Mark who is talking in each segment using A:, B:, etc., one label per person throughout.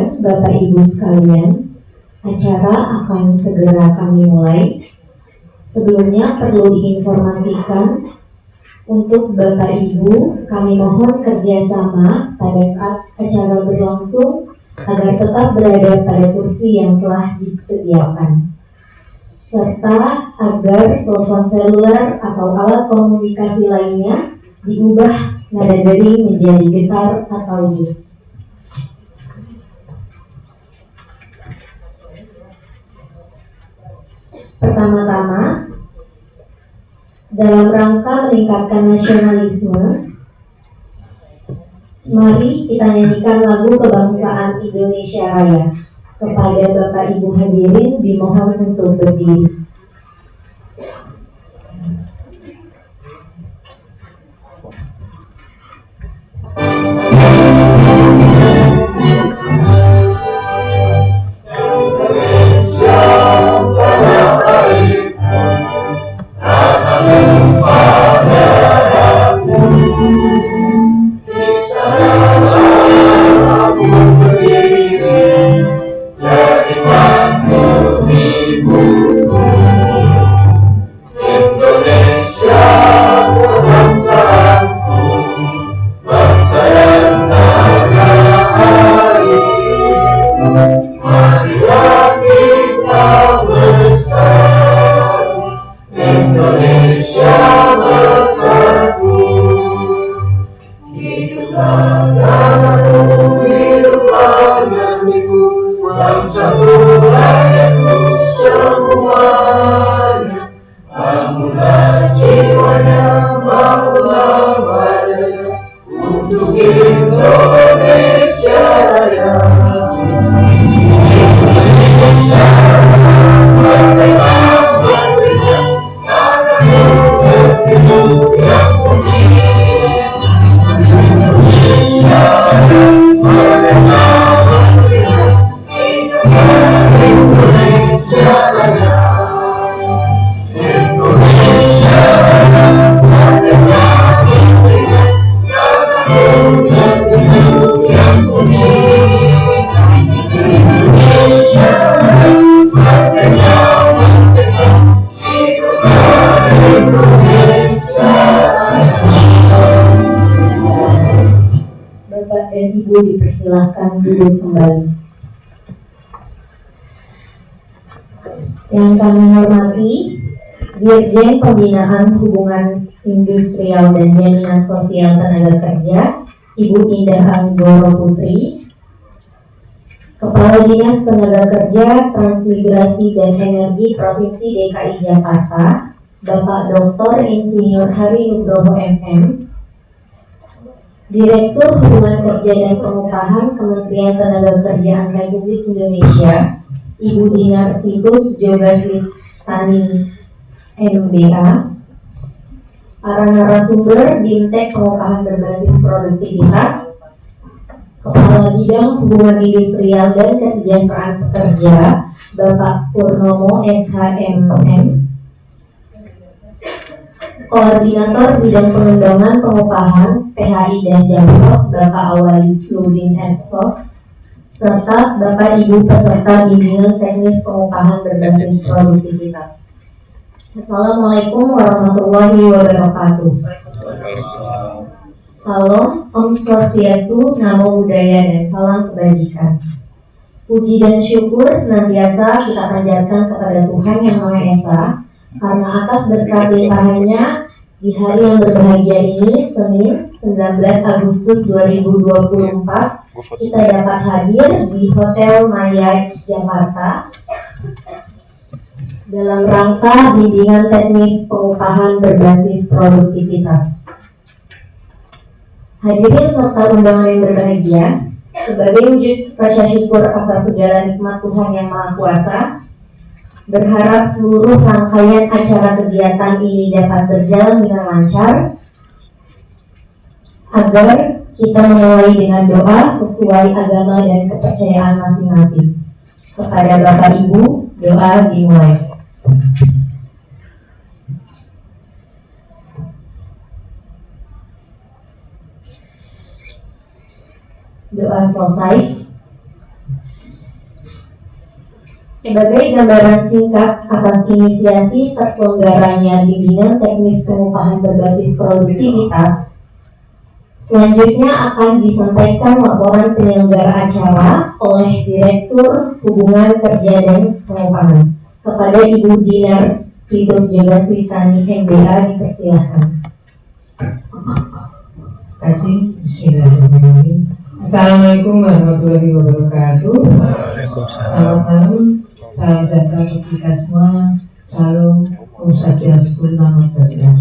A: rekan-rekan, Bapak Ibu sekalian, acara akan segera kami mulai. Sebelumnya perlu diinformasikan untuk Bapak Ibu, kami mohon kerjasama pada saat acara berlangsung agar tetap berada pada kursi yang telah disediakan, serta agar telepon seluler atau alat komunikasi lainnya diubah nada dering menjadi getar atau mute. Pertama-tama, dalam rangka meningkatkan nasionalisme, mari kita nyanyikan lagu kebangsaan Indonesia Raya. Kepada Bapak Ibu hadirin dimohon untuk berdiri. Dipersilahkan duduk kembali. Yang kami hormati Dirjen Pembinaan Hubungan Industrial dan Jaminan Sosial Tenaga Kerja, Ibu Indah Anggoro Putri, Kepala Dinas Tenaga Kerja, Transmigrasi dan Energi Provinsi DKI Jakarta, Bapak Dr. Insinyur Hari Nugroho MM, Direktur Hubungan Kerja dan Pengupahan Kementerian Tenagakerjaan Republik Indonesia, Ibu Dinar Titus Jogaslitani MBA, para narasumber Bimtek Pengupahan Berbasis Produktivitas, Kepala Bidang Hubungan Industrial dan Kesejahteraan Pekerja, Bapak Purnomo SHMM, Koordinator Bidang Pengembangan Pengupahan PHI dan Jamsos, Bapak Awali Nurdin SSOS, serta Bapak Ibu peserta bimbingan teknis pengupahan berbasis produktivitas. Assalamualaikum warahmatullahi wabarakatuh. Salam, Om Swastiastu, Namo Buddhaya, dan salam kebajikan. Puji dan syukur senantiasa kita panjatkan kepada Tuhan Yang Maha Esa, karena atas berkat limpahannya di hari yang berbahagia ini, Senin 19 Agustus 2024, kita dapat hadir di Hotel Maya Jakarta dalam rangka bimbingan teknis pengupahan berbasis produktivitas. Hadirin serta undangan yang berbahagia, sebagai wujud rasa syukur atas segala nikmat Tuhan Yang Maha Kuasa, berharap seluruh rangkaian acara kegiatan ini dapat berjalan dengan lancar, agar kita memulai dengan doa sesuai agama dan kepercayaan masing-masing. Kepada Bapak Ibu, doa dimulai. Doa selesai. Sebagai gambaran singkat atas inisiasi terselenggaranya bimbingan teknis pengupahan berbasis produktivitas, selanjutnya akan disampaikan laporan penyelenggara acara oleh Direktur Hubungan Kerja dan Pengupahan. Kepada Ibu Dinar Titus Jogaswitani MBA dipersilahkan.
B: Terima kasih. Bismillahirrahmanirrahim. Assalamualaikum warahmatullahi wabarakatuh. Selamat malam. Salam sejahtera untuk kita semua. Salam Om Swastiastu, Namo Buddhaya.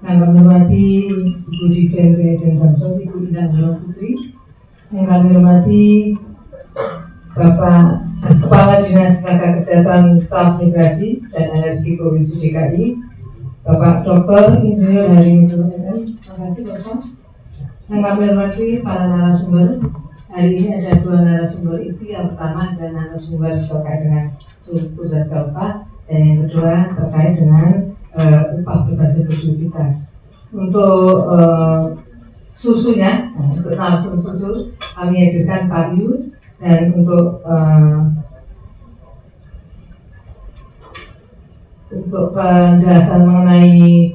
B: Yang kami hormati Ibu Dirjen PI dan Jamsos, Ibu Indah Nurul Putri. Yang kami hormati Bapak Kepala Dinas Tenaga Kesehatan, Transmigrasi dan Energi Provinsi DKI, Bapak Dr. Insinyur Hari Nurul Putri. Terima kasih Bapak. Yang kami hormati para narasumber. Hari ini ada dua narasumber itu. Yang pertama adalah narasumber terkait dengan suku jadwal upah, dan yang kedua terkait dengan upah berbasis produktivitas. Untuk susunya, untuk narasumber susu kami hadirkan Pak Yus, dan untuk penjelasan mengenai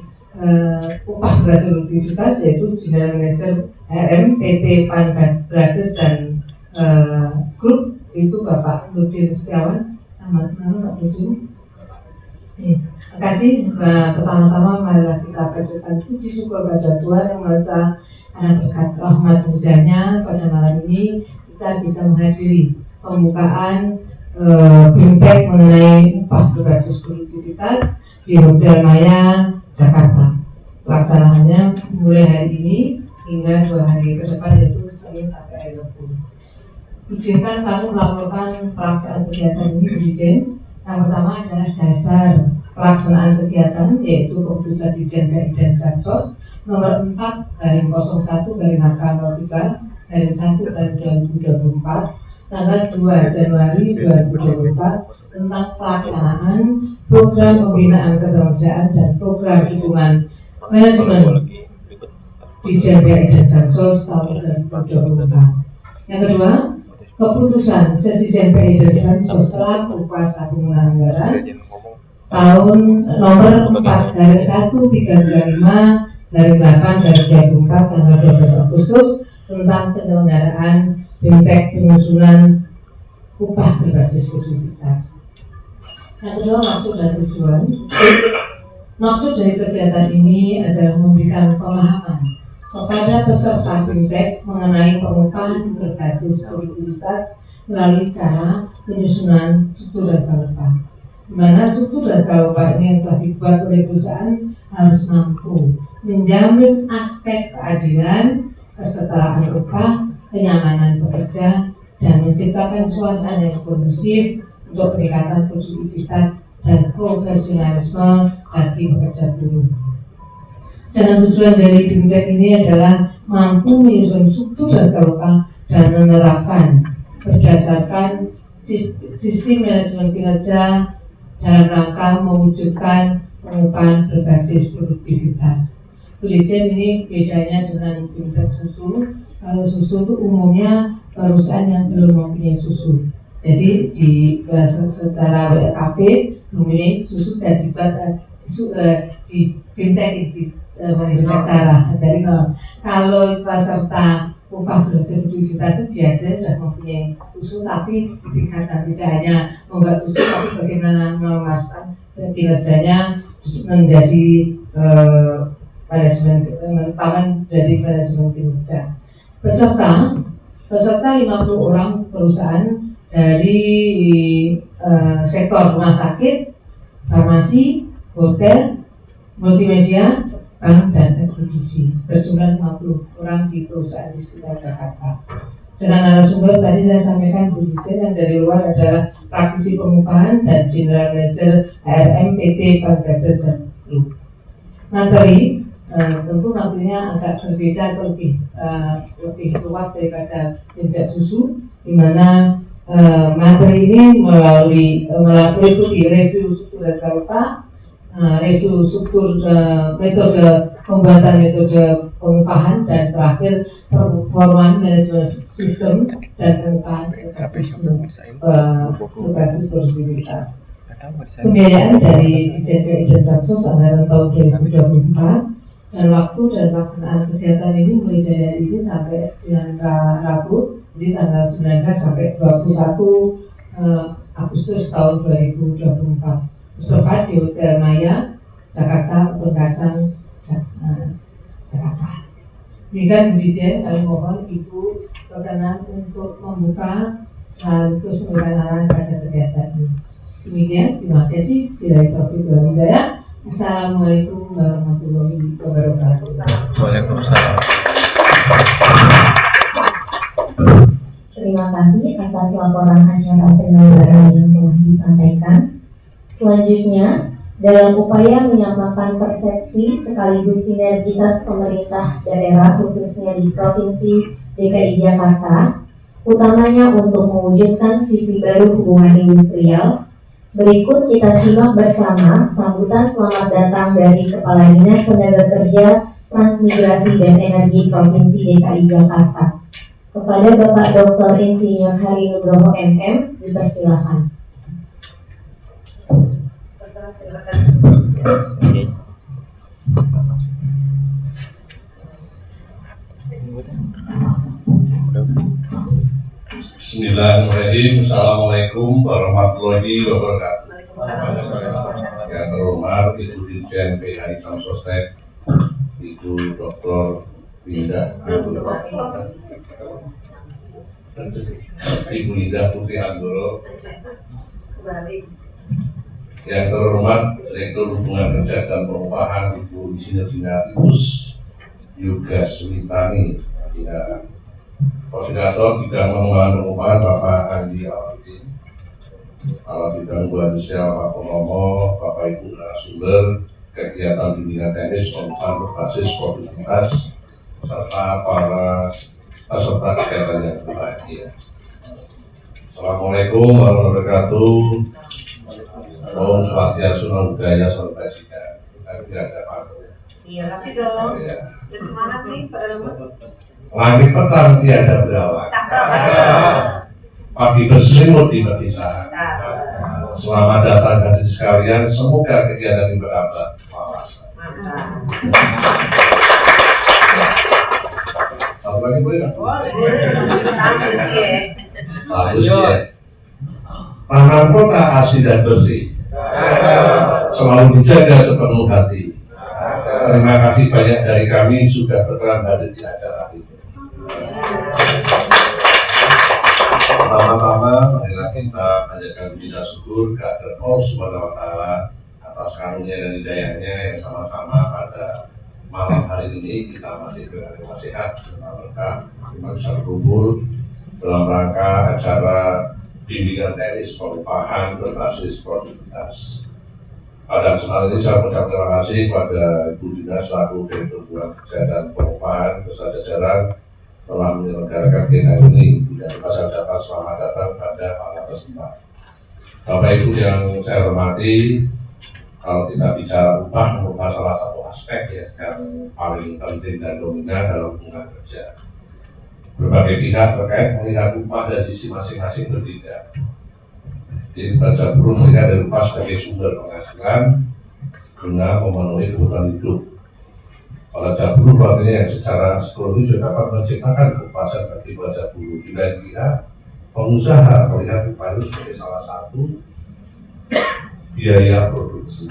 B: upah berbasis produktivitas, yaitu General Manager RM PT Pan Brothers dan Grup, itu Bapak Nurdin Setiawan. Selamat malam Pak Nurdin. Terima kasih. Pertama-tama marilah kita panjatkan puji syukur pada Tuhan Yang Maha Esa, karena berkat rahmat hujahnya pada malam ini kita bisa menghadiri pembukaan BIMTEK mengenai upah berbasis produktivitas di Hotel Maya, Jakarta. Pelaksanaannya mulai hari ini hingga 2 hari ke depan, yaitu Senin sampai hari Rabu. Izinkan kami melaporkan pelaksanaan kegiatan ini, Bu Dirjen. Yang pertama adalah dasar pelaksanaan kegiatan, yaitu Keputusan Dirjen PI dan Jamsos nomor 4/03/HK03/1/2024 tanggal 2 Januari 2024 tentang pelaksanaan program pembinaan ketenagakerjaan dan program dukungan manajemen Dirjen PI dan Jamsos tahun 2024. Yang kedua, keputusan Sesdijen PI dan Jamsos selaku kuasa pengguna anggaran tahun nomor 4/1335/8/2024 tanggal 12 Agustus tentang penyelenggaraan BIMTEK penyusunan upah berbasis produktivitas. Yang kedua, maksud dan tujuan. Maksud dari kegiatan ini adalah memberikan pemahaman kepada peserta BIMTEK mengenai pengupahan berbasis produktivitas melalui cara penyusunan struktur jadwal upah, di mana struktur jadwal upah ini yang telah dibuat oleh perusahaan harus mampu menjamin aspek keadilan, kesetaraan upah, kenyamanan pekerja, dan menciptakan suasana yang kondusif untuk peningkatan produktivitas dan profesionalisme bagi pekerja buruh. Sedangkan tujuan dari BIMTEK ini adalah mampu menyusun struktur jadwal upah dan menerapkan berdasarkan sistem manajemen kinerja dalam rangka mewujudkan pengupahan berbasis produktivitas. Dirjen ini bedanya dengan BIMTEK susu. Kalau susu itu umumnya perusahaan yang belum mempunyai susu. Jadi secara WLKP mempunyai susu dan dibuat di BIMTEK di menentukan cara. Jadi kalau peserta upah berbasis produktivitas biasanya sudah mempunyai susu, tapi di tingkatan tidak hanya membuat susu, tapi bagaimana memasukkan kinerjanya menjadi manajemen jadi manajemen kinerja. Peserta 50 orang perusahaan dari sektor rumah sakit, farmasi, hotel, multimedia, bank, dan ekspedisi, berjumlah 50 orang di perusahaan di sekitar Jakarta. Dengan narasumber tadi saya sampaikan Bu Dirjen yang dari luar adalah praktisi pengupahan dan General Manager ARM PT Pan Brothers dan Grup. Materi tentu materinya agak berbeda atau lebih luas daripada BIMTEK susu, di mana materi ini meliputi review struktur jadwal upah, review struktur metode pembuatan metode pengupahan, dan terakhir performa manajemen sistem dan pengupahan berbasis produktivitas. Pembiayaan dari Ditjen PI dan Samsos anggaran tahun 2024 dan waktu dan pelaksanaan kegiatan ini mulai dari hari ini sampai dengan Rabu, jadi tanggal 19 sampai 21 Agustus tahun 2024. Bertempat di Hotel Maya, Jakarta, Bekacang, Jakarta. Demikian Bu Dirjen, kami mohon Ibu berkenan untuk membuka sekaligus memberikan arahan pada kegiatan ini. Demikian, terima kasih. Bila taufiq wal hidayah. Assalamualaikum warahmatullahi wabarakatuh.
C: Waalaikumsalam.
A: Terima kasih atas laporan acara penyelenggaraan yang telah disampaikan. Selanjutnya, dalam upaya menyamakan persepsi sekaligus sinergitas pemerintah daerah khususnya di Provinsi DKI Jakarta, utamanya untuk mewujudkan visi baru hubungan industrial, berikut kita simak bersama sambutan selamat datang dari Kepala Dinas Tenaga Kerja, Transmigrasi dan Energi Provinsi DKI Jakarta. Kepada Bapak Dr. Insinyur Hari Nugroho MM, dipersilakan.
D: Bismillahirrahmanirrahim. Assalamualaikum warahmatullahi wabarakatuh. Yang terhormat Ibu Dirjen PI Samsostek, Ibu Dr. Winda Ibu Ida Putri Anggoro, yang terhormat Direktur Hubungan Kerja dan Pengupahan Ibu Insinyur Dinatus Yugaswitani, Koordinator Bidang Pengembangan Pengupahan Bapak Andi Alauddin, Kepala Bidang Hubungan Sosial Pak Purnomo, Bapak Ibu narasumber, kegiatan bimbingan teknis pengupahan berbasis produktivitas, serta para peserta kegiatan yang berbahagia. Assalamualaikum warahmatullahi wabarakatuh. Om Swastiastu, Namo Buddhaya, Salam Kebajikan. Tapi tidak ada pantun.
E: Iya, kasih dong. Semangat nih, Pak Rahmat.
D: Langit petang tiada berawak. Pagi berselimut di pedesaan. Selamat datang hadirin sekalian. Semoga kegiatan ini berambah. Satu lagi boleh nggak? Bagus ya. Tangan kota asli dan bersih, selalu dijaga sepenuh hati. Terima kasih banyak dari kami sudah berkenan hadir di acara ini. Pertama-tama, marilah kita panjatkan puji syukur kehadirat Allah Subhanahu wa Ta'ala atas karunia dan hidayahnya yang sama-sama pada malam hari ini kita masih berada sehat, berkah, kita bisa berkumpul dalam rangka acara bimbingan teknis pengupahan berbasis produktivitas. Pada kesempatan ini saya mengucapkan terima kasih kepada Ibu Dinas selaku Direktur Hubungan Kerja dan Pengupahan beserta jajaran telah menyelenggarakan kegiatan ini. Dan saya dapat selamat datang pada para peserta. Bapak Ibu yang saya hormati, kalau kita bicara upah merupakan salah satu aspek ya yang paling penting dan dominan dalam hubungan kerja. Berbagai pihak terkait melihat upah dari sisi masing-masing berbeda. Jadi pada buruh melihat dari upah sebagai sumber penghasilan guna memenuhi kebutuhan hidup. Pada buruh artinya yang secara psikologis juga dapat menciptakan kepuasan bagi pada buruh. Bila dilihat pengusaha melihat upah itu sebagai salah satu biaya produksi.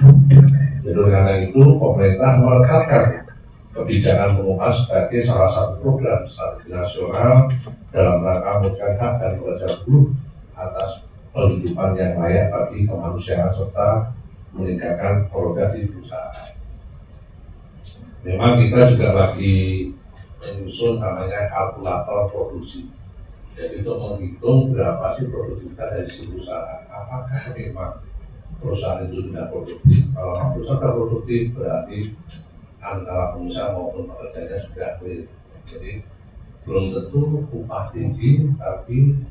D: Jadi karena itu pemerintah meletakkan kebijakan pengupah sebagai salah satu program strategi nasional dalam rangka memberikan hak dan kewajiban buruh atas penghidupan yang layak bagi kemanusiaan serta meningkatkan prerogatif perusahaan. Memang kita juga lagi menyusun namanya kalkulator produksi. Jadi untuk menghitung berapa sih produktivitas dari si perusahaan. Apakah memang perusahaan itu sudah produktif? Kalau perusahaan sudah produktif berarti antara pengusaha maupun pekerjanya sudah clear. Jadi belum tentu upah tinggi tapi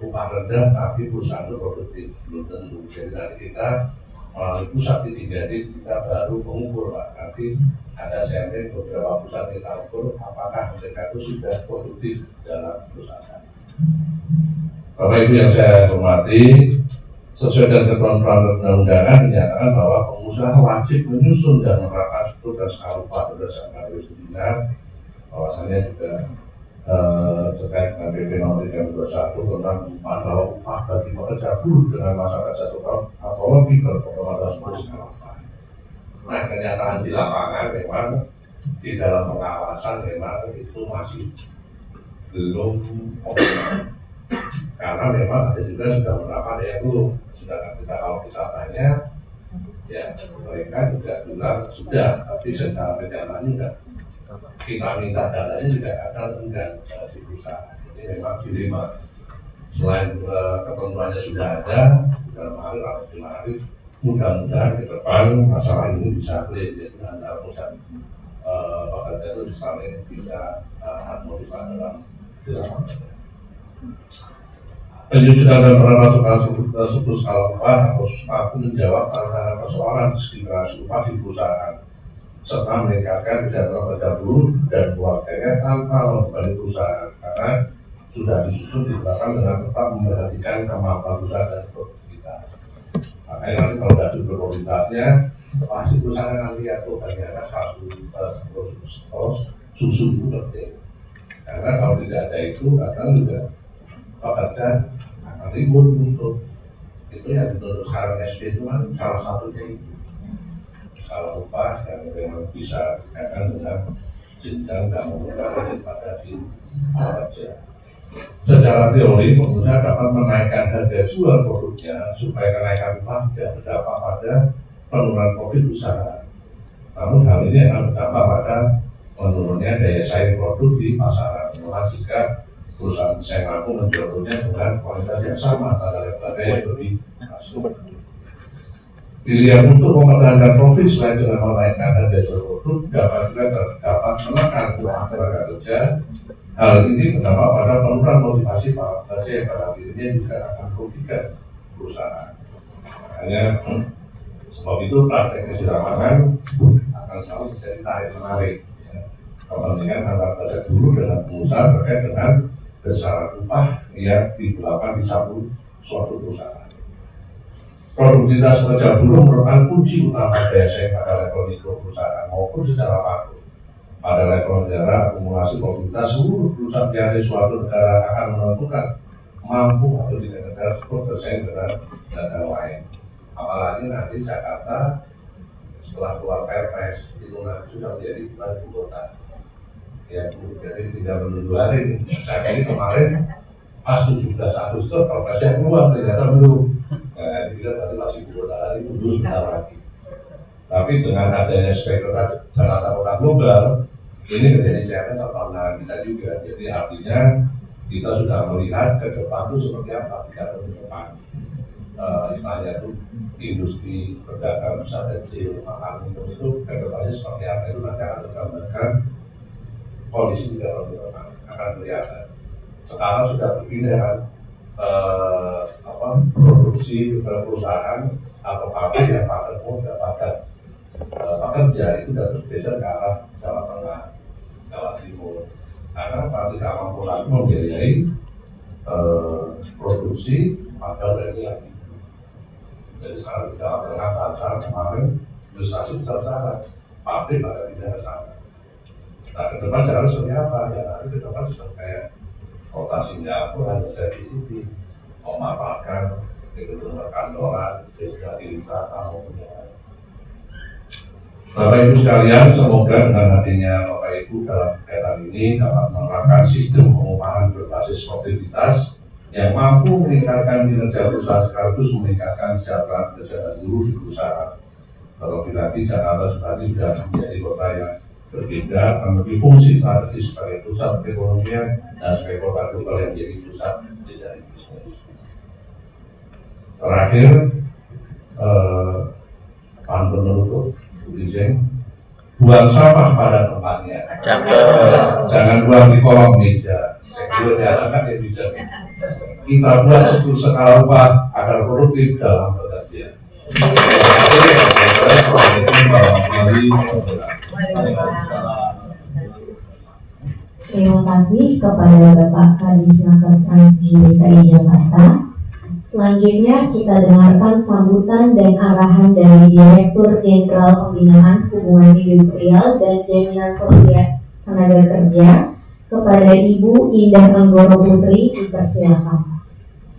D: upah rendah tapi perusahaan itu produktif, belum tentu. Jadi nanti kita melalui pusat di 3D kita baru mengukur Pak. Nanti ada sampling beberapa pusat kita ukur apakah mereka itu sudah produktif dalam perusahaan. Bapak Ibu yang saya hormati, sesuai dengan ketentuan perundang-undangan dinyatakan bahwa pengusaha wajib menyusun dan menerapkan struktur dan skala upah berdasarkan garis besar. Bahwasannya juga terkait dengan PP Nomor 321 tentang upah bahwa upah bagi pekerja buruh dengan masa kerja 1 tahun atau lebih berpotongan 10 upah. Nah, kenyataan di lapangan memang di dalam pengawasan memang itu masih belum optimal. Karena memang ada juga sudah menerapkan itu sudah kalau kita tanya ya mereka juga bilang sudah, tapi secara perjalanan juga kita minta datanya juga kadang enggak di perusahaan. Jadi memang dilema. Selain ketentuannya sudah ada dalam hal relatif, mudah-mudahan ke depan masalah ini bisa clear. Jadi antara perusahaan pekerja itu misalnya bisa harmonis dalam dilakukan. Penjujuran dan penerapan suku skala upah harus mampu menjawab tantangan persoalan diskriminasi upah di perusahaan serta meningkatkan kesejahteraan pekerja buruh dan keluarganya tanpa membebani perusahaan karena sudah disusun di belakang dengan tetap memperhatikan kemampuan perusahaan dan produktivitas. Makanya nanti kalau sudah ada prioritasnya pasti perusahaan nanti atau ternyata susu itu penting karena kalau tidak ada itu kadang juga pekerja akan ribut untuk itu yang dituntut sekarang SP itu kan salah satunya itu skala upah yang memang bisa dikaitkan dengan jenjang dan mengurangi daripada si pekerja. Secara teori pengusaha dapat menaikkan harga jual produknya supaya kenaikan upah tidak berdampak pada penurunan profit usaha. Namun hal ini akan berdampak pada menurunnya daya saing produk di pasaran. Malah jika perusahaan saya mampu menjual produknya dengan kualitas yang sama pada level yang lebih masuk. Pilihan untuk mempertahankan profit selain dengan menaikkan harga jual produk dapat juga terdapat menekan upah tenaga kerja. Hal ini berdampak pada penurunan motivasi para pekerja yang pada akhirnya juga akan merugikan perusahaan. Makanya sebab itu praktek di lapangan akan selalu menjadi tarik menarik. Kepentingan antara pekerja buruh dengan pengusaha terkait dengan besaran upah yang diberlakukan di suatu perusahaan. Produktivitas pekerja buruh merupakan kunci utama daya saing pada level mikro perusahaan maupun secara makro. Pada level negara, akumulasi produktivitas seluruh perusahaan di suatu negara akan menentukan mampu atau tidak negara tersebut bersaing dengan negara lain. Apalagi nanti Jakarta setelah keluar Perpres itu nanti sudah menjadi bukan ibu kota. Ya, jadi tidak menunggu hari. Saya ini kemarin pas 17 Agustus Perpresnya keluar ternyata belum. Nah, ini kita berarti masih beberapa hari dulu sebentar lagi. Tapi dengan adanya spektakuler Jakarta Kota Global, ini menjadi challenge tantangan kita juga. Jadi artinya kita sudah melihat ke depan itu seperti apa 3 tahun ke depan. Istilahnya itu industri perdagangan besar kecil, makanan itu ke depannya seperti apa itu nanti akan digambarkan kondisi 3 tahun ke depan akan kelihatan. Sekarang sudah berpindah kan. Produksi perusahaan atau pabrik yang pakai mendapatkan pekerja itu sudah bergeser ke arah Jawa Tengah, Jawa Timur karena pabrik mampu lagi membiayai produksi padahal dari lagi. Jadi sekarang di Jawa Tengah Banten kemarin investasi besar-besaran pabrik pada pindah ke sana. Nah ke depan jangan seperti apa ya nanti ke depan sudah kayak kota Singapura hanya service city memanfaatkan gedung perkantoran, destinasi wisata maupun yang lain. Bapak Ibu sekalian, semoga dengan hadirnya Bapak Ibu dalam kegiatan ini dapat menerapkan sistem pengupahan berbasis produktivitas yang mampu meningkatkan kinerja perusahaan sekaligus meningkatkan kesejahteraan pekerja dan buruh di perusahaan. Terlebih lagi Jakarta sudah menjadi kota yang berbeda, memiliki fungsi strategis sebagai pusat perekonomian dan sebagai kota global yang menjadi pusat jejaring bisnis. Terakhir, pantun menutup, izin, buang sampah pada tempatnya. Jangan buang di kolong meja. Saya diharapkan ya bisa. Kita buat skala upah agar produktif dalam bekerja.
A: Terima kasih kepada Bapak Kadisnaker Transgi DKI Jakarta. Selanjutnya kita dengarkan sambutan dan arahan dari Direktur Jenderal Pembinaan Hubungan Industrial dan Jaminan Sosial Tenaga Kerja kepada Ibu Indah Anggoro Putri, dipersilakan.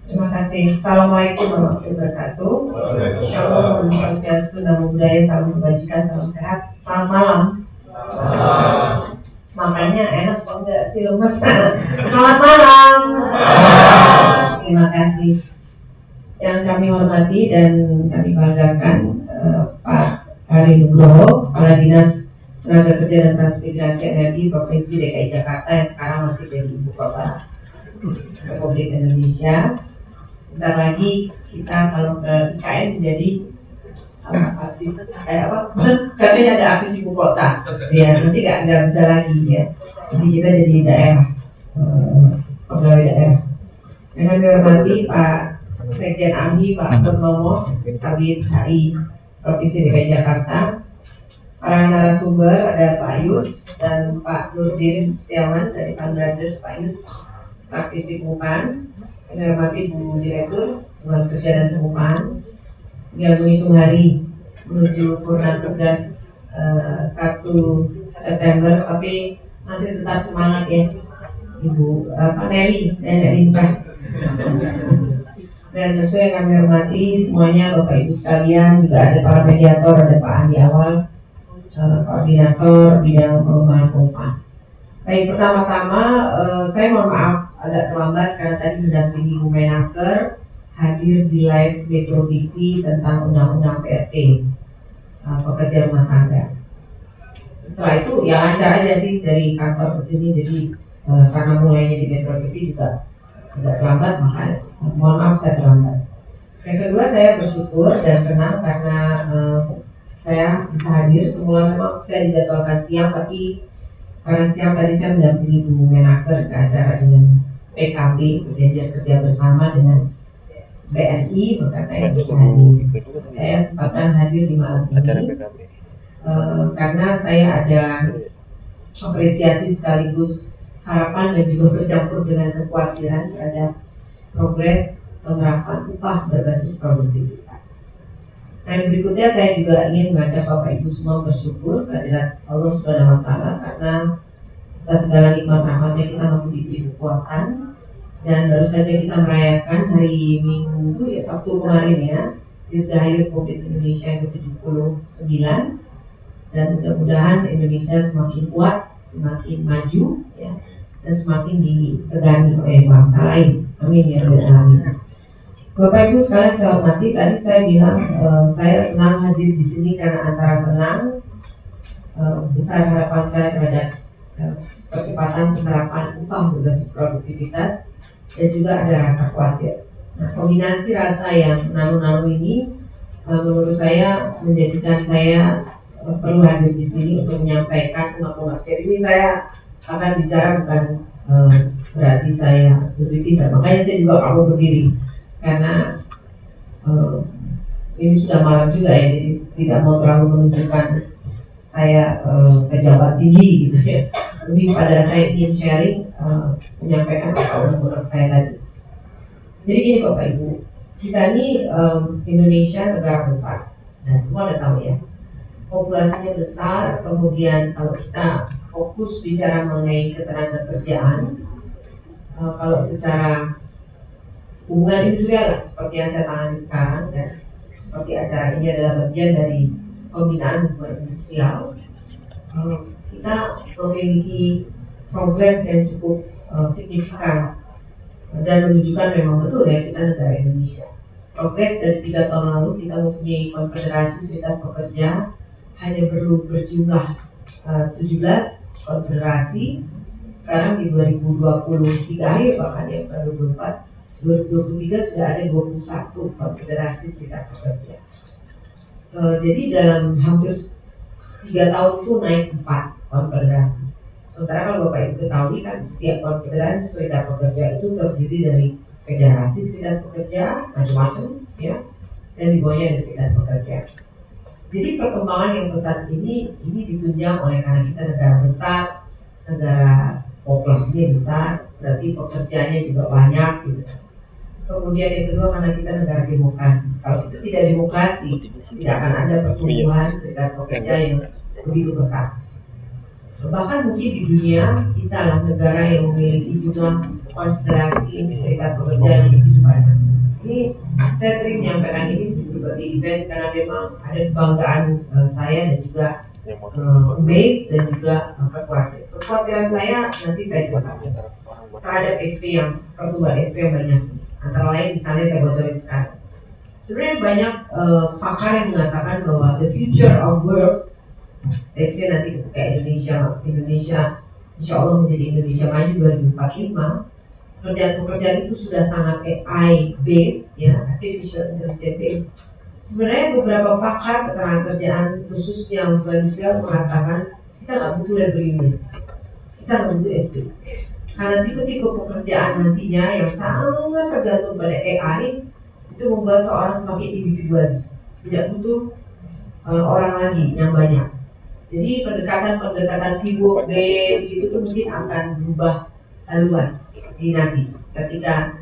C: Terima kasih. Assalamualaikum warahmatullahi wabarakatuh. Shalom, Om Swastiastu, Namo Buddhaya, salam kebajikan, salam sehat. Selamat malam. Makanya enak kok enggak sih Mas. Selamat malam. Terima kasih. Yang kami hormati dan kami banggakan Pak Hari Nugroho, Kepala Dinas Tenaga Kerja dan Transmigrasi Energi Provinsi DKI Jakarta yang sekarang masih jadi ibu kota Republik Indonesia. Sebentar lagi kita kalau ke IKN menjadi artis katanya ada artis ibu kota ya, nanti nggak bisa lagi ya, jadi kita jadi daerah, pegawai daerah. Yang kami hormati Pak Sekjen AMHI Pak Purnomo, Kabid HI Provinsi DKI Jakarta, para narasumber ada Pak Yus dan Pak Nurdin Setiawan dari Pan Brothers, Pak Yus praktisi pengupahan. Yang hormati Bu Direktur Hubungan Kerja dan Pengupahan, yang menghitung hari menuju purna tugas 1 September, tapi masih tetap semangat ya Ibu Pak Nelly dan Lincah. Dan tentu yang kami hormati semuanya Bapak Ibu sekalian, juga ada para mediator, ada Pak Andi Awal, koordinator bidang pengupahan. Baik, pertama-tama saya mohon maaf agak terlambat karena tadi mendampingi Bu Menaker hadir di live Metro TV tentang undang-undang PRT, pekerja rumah tangga. Setelah itu ya lancar aja sih dari kantor ke sini, jadi karena mulainya di Metro TV juga agak terlambat, makanya mohon maaf saya terlambat. Yang kedua, saya bersyukur dan senang karena saya bisa hadir. Semula memang saya dijadwalkan siang, tapi karena siang tadi saya mendampingi Bu Menaker ke acara dengan PKB, perjanjian kerja bersama dengan BNI, maka saya bisa hadir. Saya sempatkan hadir di malam ini karena saya ada apresiasi sekaligus harapan dan juga bercampur dengan kekhawatiran terhadap progres penerapan upah berbasis produktivitas. Dan berikutnya saya juga ingin mengajak Bapak Ibu semua bersyukur kehadirat Allah Subhanahu wa Ta'ala, karena atas segala nikmat rahmatnya kita masih diberi kekuatan. Dan baru saja kita merayakan hari Minggu ya, Sabtu kemarin ya, Dirgahayu Republik Indonesia yang ke-79, dan mudah-mudahan Indonesia semakin kuat, semakin maju ya, dan semakin disegani oleh bangsa lain. Amin ya rabbal alamin. Bapak Ibu sekalian saya hormati, tadi saya bilang saya senang hadir di sini karena antara senang, besar harapan saya terhadap percepatan penerapan upah berbasis produktivitas, dan juga ada rasa khawatir. Nah, kombinasi rasa yang nano-nano ini menurut saya menjadikan saya perlu hadir di sini untuk menyampaikan unek-unek. Jadi ini saya akan bicara bukan berarti saya lebih pintar, makanya saya juga kamu berdiri karena ini sudah malam juga ya, jadi tidak mau terlalu menunjukkan saya pejabat tinggi gitu ya. Lebih pada saya ingin sharing, menyampaikan apa unek-unek saya tadi. Jadi gini Bapak Ibu, kita ini Indonesia negara besar, dan semua udah tahu ya, populasinya besar. Kemudian kalau kita fokus bicara mengenai ketenagakerjaan, kalau secara hubungan industrial seperti yang saya tangani sekarang, dan seperti acara ini adalah bagian dari pembinaan hubungan industrial, kita memiliki progres yang cukup signifikan dan menunjukkan memang betul ya kita negara Indonesia. Progres dari 3 tahun lalu kita mempunyai konfederasi serikat pekerja hanya perlu berjumlah 17 konfederasi. Sekarang di 2023 akhir bahkan ya, bukan 2023 sudah ada 21 konfederasi serikat pekerja. Jadi dalam hampir 3 tahun itu naik 4 konfederasi. Sementara kalau Bapak Ibu ketahui kan setiap konfederasi serikat pekerja itu terdiri dari federasi serikat pekerja macam-macam ya, dan di bawahnya ada serikat pekerja. Jadi perkembangan yang pesat ini ditunjang oleh karena kita negara besar, negara populasinya besar, berarti pekerjanya juga banyak gitu. Kemudian yang kedua karena kita negara demokrasi. Kalau kita tidak demokrasi, tidak akan ada pertumbuhan serikat pekerja yang begitu besar. Bahkan mungkin di dunia kita adalah negara yang memiliki jumlah konsentrasi serikat pekerja yang begitu banyak. Ini saya sering menyampaikan ini juga di event karena memang ada kebanggaan saya dan juga base dan juga kekhawatiran saya nanti saya jelaskan terhadap SP yang pertumbuhan SP yang banyak ini. Antara lain misalnya saya bocorin sekarang. Sebenarnya banyak pakar yang mengatakan bahwa the future of work, let's say nanti ketika Indonesia insya Allah menjadi Indonesia maju 2045, pekerjaan-pekerjaan itu sudah sangat AI based, ya, artificial intelligence based. Sebenarnya beberapa pakar ketenaga kerjaan khususnya industrial mengatakan kita nggak butuh labor union, kita nggak butuh SP. Karena tipe-tipe pekerjaan nantinya yang sangat tergantung pada AI itu membuat seorang semakin individualis, tidak butuh orang lagi yang banyak. Jadi pendekatan keyword base itu tuh mungkin akan berubah haluan di nanti ketika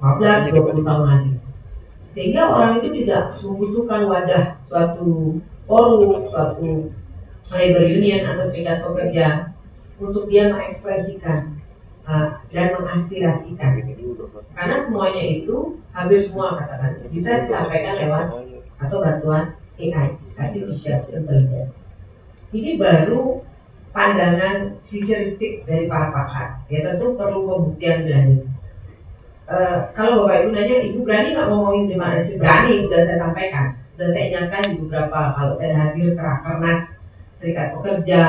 C: 15-20 tahun lagi. Sehingga orang itu tidak membutuhkan wadah suatu forum, suatu labor union atau serikat pekerja untuk dia mengekspresikan dan mengaspirasikan. Karena semuanya itu, hampir semua katakan, bisa disampaikan lewat atau bantuan AI, artificial intelligence. Ini baru pandangan futuristik dari para pakar. Ya tentu perlu pembuktian lebih lanjut. Kalau Bapak Ibu nanya, Ibu berani nggak ngomongin demokrasi? Berani, sudah saya sampaikan. Sudah saya ingatkan di beberapa, kalau saya hadir ke Rakernas Serikat Pekerja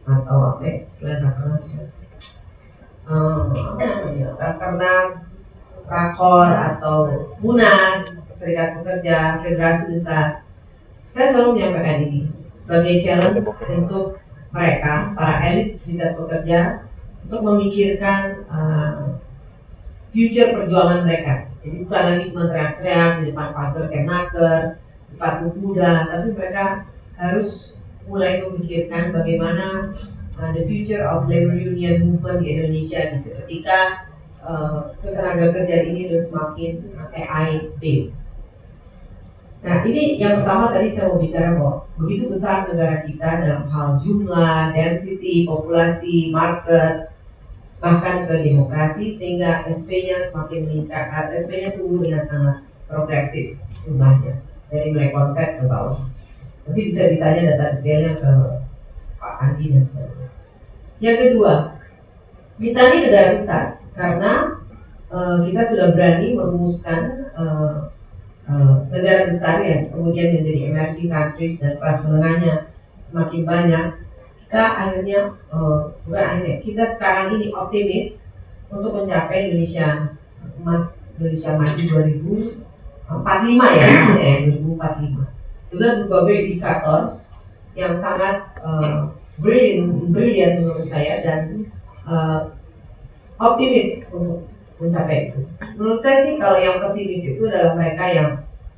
C: atau apa ya, setelah Rakernas Rakernas, Rakor atau Munas Serikat Pekerja, Federasi Besar. Saya selalu menyampaikan ini sebagai challenge untuk mereka, para elit serikat pekerja, untuk memikirkan future perjuangan mereka. Jadi bukan lagi cuma teriak-teriak di depan pagar Kemenaker, di patung kuda, tapi mereka harus mulai memikirkan bagaimana the future of labor union movement di Indonesia gitu. Ketika ketenaga kerjaan ini sudah semakin AI based. Nah ini yang pertama tadi saya mau bicara bahwa begitu besar negara kita dalam hal jumlah, density, populasi, market, bahkan ke demokrasi sehingga SP-nya semakin meningkat, SP-nya tumbuh dengan sangat progresif jumlahnya dari mulai kontak ke bawah. Nanti bisa ditanya data detailnya ke Pak Andi dan sebagainya. Yang kedua, kita ini negara besar karena kita sudah berani merumuskan negara besar yang kemudian menjadi emerging countries dan kelas menengahnya semakin banyak. Kita sekarang ini optimis untuk mencapai Indonesia emas, Indonesia maju 2045 ya, 2045. Juga berbagai indikator yang sangat brilliant menurut saya dan optimis untuk mencapai itu. Menurut saya sih kalau yang pesimis itu adalah mereka yang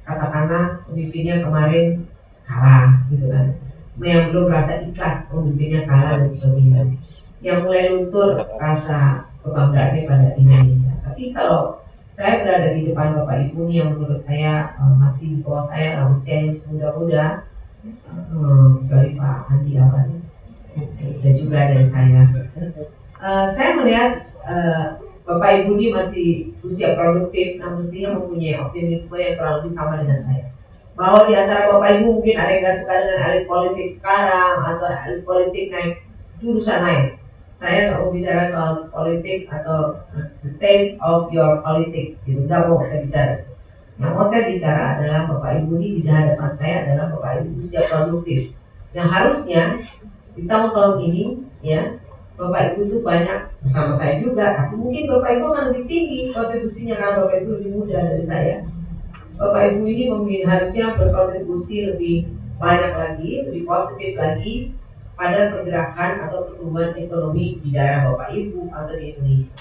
C: katakanlah pemimpinnya kemarin kalah gitu kan, yang belum merasa ikhlas pemimpinnya kalah dan sebagainya, yang mulai luntur rasa kebanggaannya pada Indonesia. Tapi kalau saya berada di depan Bapak Ibu yang menurut saya masih di bawah saya, usianya muda-muda, kecuali Pak Andi Awan dan juga dari saya melihat Bapak Ibu ini masih usia produktif, namun mestinya mempunyai optimisme yang kurang lebih sama dengan saya. Bahwa di antara Bapak Ibu mungkin ada yang gak suka dengan elit politik sekarang atau elit politik next, itu urusan lain. Saya nggak mau bicara soal politik atau the taste of your politics gitu, nggak mau saya bicara. Yang mau saya bicara adalah Bapak Ibu ini di hadapan saya adalah Bapak Ibu usia produktif yang harusnya di tahun-tahun ini ya Bapak Ibu itu banyak bersama saya juga, tapi mungkin Bapak Ibu akan lebih tinggi kontribusinya karena Bapak Ibu lebih muda dari saya. Bapak Ibu ini harusnya berkontribusi lebih banyak lagi, lebih positif lagi pada pergerakan atau pertumbuhan ekonomi di daerah Bapak Ibu atau di Indonesia.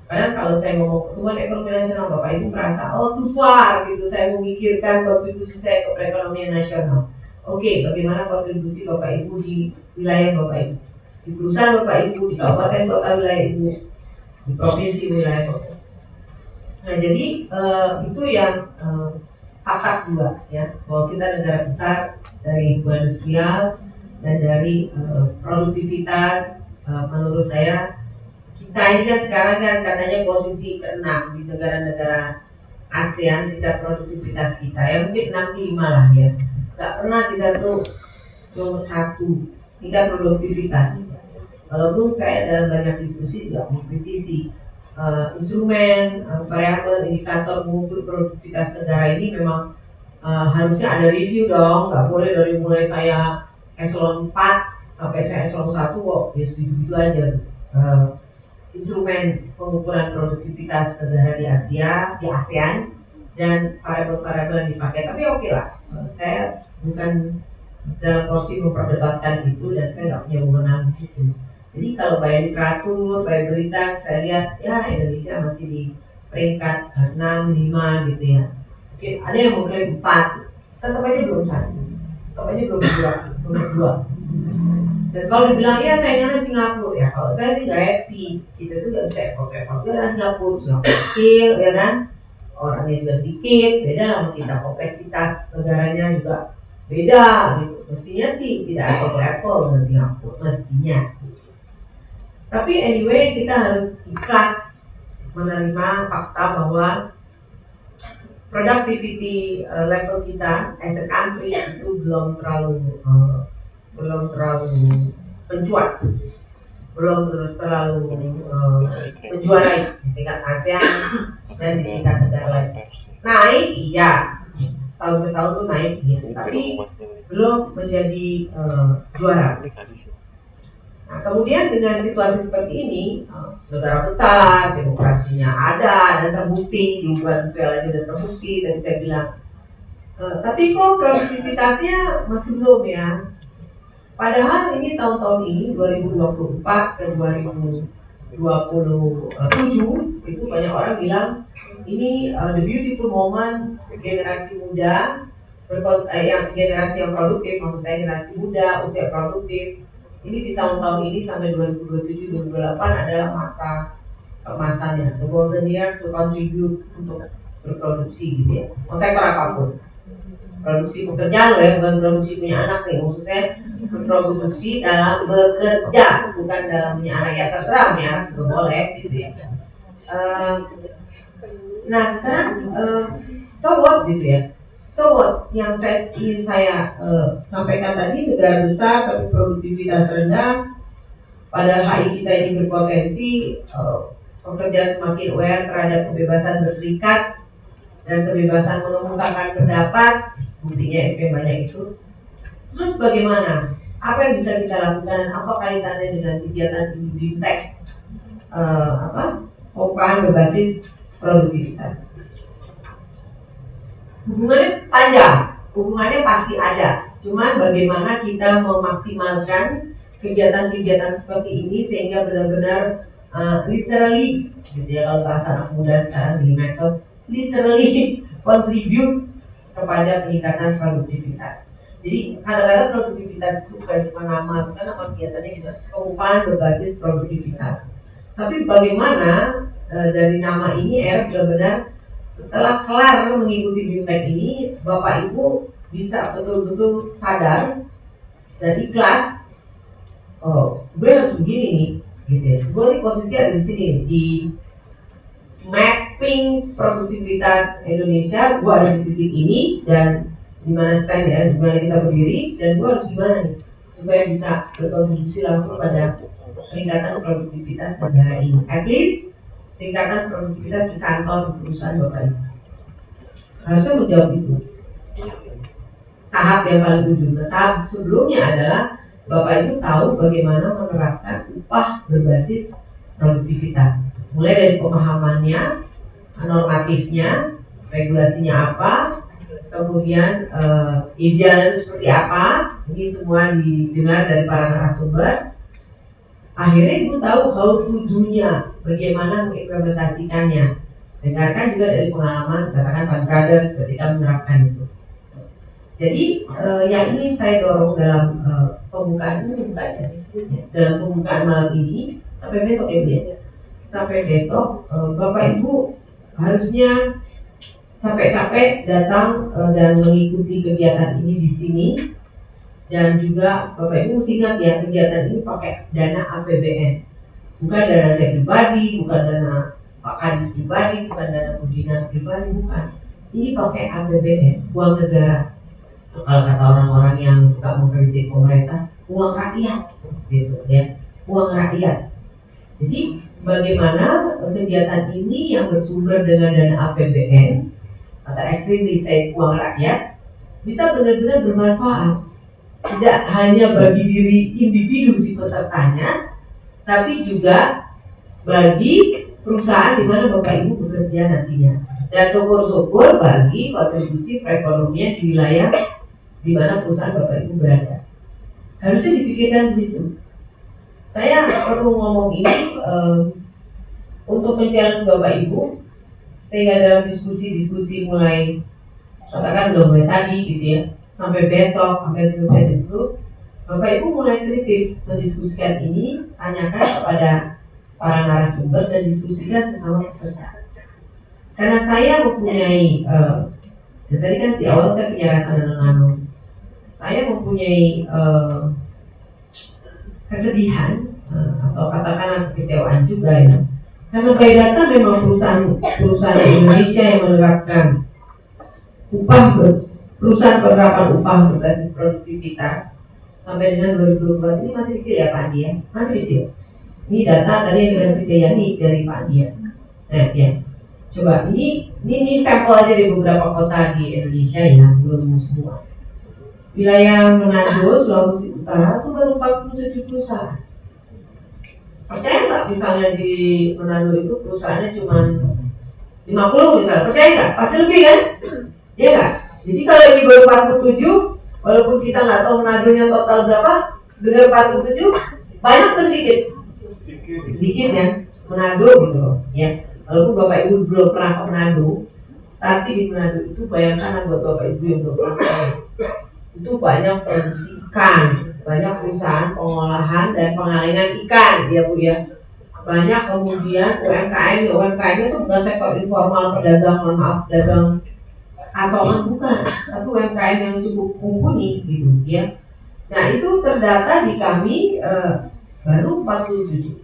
C: Kadang kalau saya ngomong pertumbuhan ekonomi nasional, Bapak Ibu merasa too far gitu, saya memikirkan kontribusi saya ke perekonomian nasional. Oke, bagaimana kontribusi Bapak Ibu di wilayah Bapak Ibu, di perusahaan Bapak Ibu, di kabupaten kota wilayah Ibu, di provinsi wilayah Bapak Ibu. Nah jadi itu yang fakta dua ya, bahwa kita negara besar dari hubungan industrial dan dari produktivitas. Menurut saya kita ini kan sekarang kan katanya posisi ke-6 di negara-negara ASEAN tingkat produktivitas kita ya, mungkin 65 lah ya. Gak pernah kita tuh nomor 1 tingkat produktivitas. Walaupun saya dalam banyak diskusi juga mengkritisi instrumen, variabel, indikator mengukur produktivitas negara ini memang harusnya ada review dong. Gak boleh dari mulai saya eselon 4 sampai saya eselon 1 kok ya segitu-gitu aja. Instrumen pengukuran produktivitas negara di Asia, di ASEAN, dan variabel-variabel yang dipakai. Tapi oke lah, saya bukan dalam porsi memperdebatkan itu dan saya nggak punya wewenang di situ. Jadi kalau by literatur, by berita, saya lihat ya Indonesia masih di peringkat 6, 5 gitu ya. Oke, ada yang mengklaim 4, tetap aja belum 1, tetap aja belum 2. Dan kalau dibilang ya saingannya Singapura ya, kalau saya sih nggak happy. Kita tuh nggak bisa ekspor ya Singapura kecil ya kan, orangnya juga sedikit, beda sama kita, kompleksitas negaranya juga beda gitu. Mestinya sih tidak apple dengan Singapura, mestinya. Tapi anyway kita harus ikhlas menerima fakta bahwa productivity level kita as a country itu belum terlalu mencuat, belum terlalu menjuarai di tingkat ASEAN dan di tingkat negara lain. Naik iya, tahun ke tahun tuh naik gitu, tapi belum menjadi juara. Nah, kemudian dengan situasi seperti ini, negara besar, demokrasinya ada dan terbukti, di hubungan industrial aja udah terbukti, tadi saya bilang. Tapi kok produktivitasnya masih belum ya? Padahal ini tahun-tahun ini 2024 ke 2027 itu banyak orang bilang ini the beautiful moment generasi muda yang generasi yang produktif, maksud saya generasi muda usia produktif ini di tahun-tahun ini sampai 2027-2028 adalah masanya the golden year to contribute untuk berproduksi gitu ya. Mau sektor apapun, produksi pekerjaan loh ya, bukan produksi punya anak nih, maksudnya berproduksi dalam bekerja, bukan dalam punya anak. Ya terserah, punya anak juga boleh gitu ya. Nah sekarang so what gitu ya, so what yang ingin saya sampaikan tadi, negara besar tapi produktivitas rendah, padahal HI kita ini berpotensi, pekerja semakin aware terhadap kebebasan berserikat dan kebebasan mengemukakan pendapat, buktinya SP banyak itu. Terus bagaimana? Apa yang bisa kita lakukan dan apa kaitannya dengan kegiatan BIMTEK pengupahan berbasis produktivitas? Hubungannya panjang, hubungannya pasti ada. Cuma bagaimana kita memaksimalkan kegiatan-kegiatan seperti ini sehingga benar-benar literally, gitu ya kalau bahasa anak muda sekarang di medsos, literally contribute kepada peningkatan produktivitas. Jadi kadang-kadang produktivitas itu bukan cuma nama, bukan nama kegiatannya gitu, pengupahan berbasis produktivitas. Tapi bagaimana dari nama ini benar-benar setelah kelar mengikuti BIMTEK ini, Bapak Ibu bisa betul-betul sadar dan ikhlas, gue harus begini nih, gitu ya. Gue di posisi ada di sini, di mapping produktivitas Indonesia, gue ada di titik ini dan di mana stand ya, di mana kita berdiri, dan gue harus gimana nih supaya bisa berkontribusi langsung pada peningkatan produktivitas negara ini. At least peningkatan produktivitas di kantor, di perusahaan Bapak Ibu. Harusnya menjawab itu. Tahap yang paling ujung. Nah, tahap sebelumnya adalah Bapak Ibu tahu bagaimana menerapkan upah berbasis produktivitas. Mulai dari pemahamannya, normatifnya, regulasinya apa, kemudian idealnya itu seperti apa. Ini semua didengar dari para narasumber. Akhirnya ibu tahu how to do-nya, bagaimana mengimplementasikannya. Dengarkan juga dari pengalaman katakan Pan Brothers ketika menerapkan itu. Jadi yang ingin saya dorong dalam pembukaan ini dalam pembukaan malam ini sampai besok ya Bu ya. Sampai besok Bapak Ibu harusnya capek-capek datang dan mengikuti kegiatan ini di sini. Dan juga Bapak Ibu mesti ingat ya, kegiatan ini pakai dana APBN, bukan dana saya pribadi, bukan dana Pak Kadis pribadi, bukan dana Bu Dina pribadi, bukan. Ini pakai APBN, uang negara. Kalau kata orang-orang yang suka mengkritik pemerintah, uang rakyat, gitu ya, uang rakyat. Jadi bagaimana kegiatan ini yang bersumber dengan dana APBN atau extremely safe uang rakyat bisa benar-benar bermanfaat. Tidak hanya bagi diri individu si pesertanya, tapi juga bagi perusahaan di mana Bapak Ibu bekerja nantinya. Dan syukur-syukur bagi kontribusi perekonomian di wilayah di mana perusahaan Bapak Ibu berada. Harusnya dipikirkan di situ. Saya perlu ngomong ini untuk men-challenge Bapak Ibu, sehingga dalam diskusi-diskusi mulai katakan udah mulai tadi gitu ya, sampai besok, sampai selesai itu, Bapak Ibu mulai kritis mendiskusikan ini, tanyakan kepada para narasumber dan diskusikan sesama peserta. Karena saya mempunyai, dan tadi kan di awal saya punya rasa nano, saya mempunyai kesedihan atau katakanlah kekecewaan juga ya. Karena by data memang perusahaan di Indonesia yang menerapkan perusahaan penerapan upah berbasis produktivitas sampai dengan 2024 ini masih kecil ya Pak Andi ya, masih kecil. Ini data tadi yang dikasih ke Yani dari Pak Andi ya. Nah ya, coba ini sampel aja di beberapa kota di Indonesia ya, belum semua. Wilayah Manado, Sulawesi Utara itu baru 47 perusahaan. Percaya nggak misalnya di Manado itu perusahaannya cuma 50 misalnya, percaya nggak? Pasti lebih kan? Iya nggak? Jadi kalau ini baru 47, walaupun kita nggak tahu Manadonya total berapa, dengan 47 banyak atau sedikit? Sedikit ya, Manado gitu loh. Ya, walaupun Bapak Ibu belum pernah ke Manado, tapi di Manado itu bayangkan buat Bapak Ibu yang belum pernah ke, itu banyak produksi ikan, banyak perusahaan pengolahan dan pengalengan ikan, ya Bu ya. Banyak kemudian UMKM-nya itu bukan sektor informal, pedagang, pedagang asongan bukan, tapi UMKM yang cukup mumpuni gitu ya. Nah itu terdata di kami baru 47.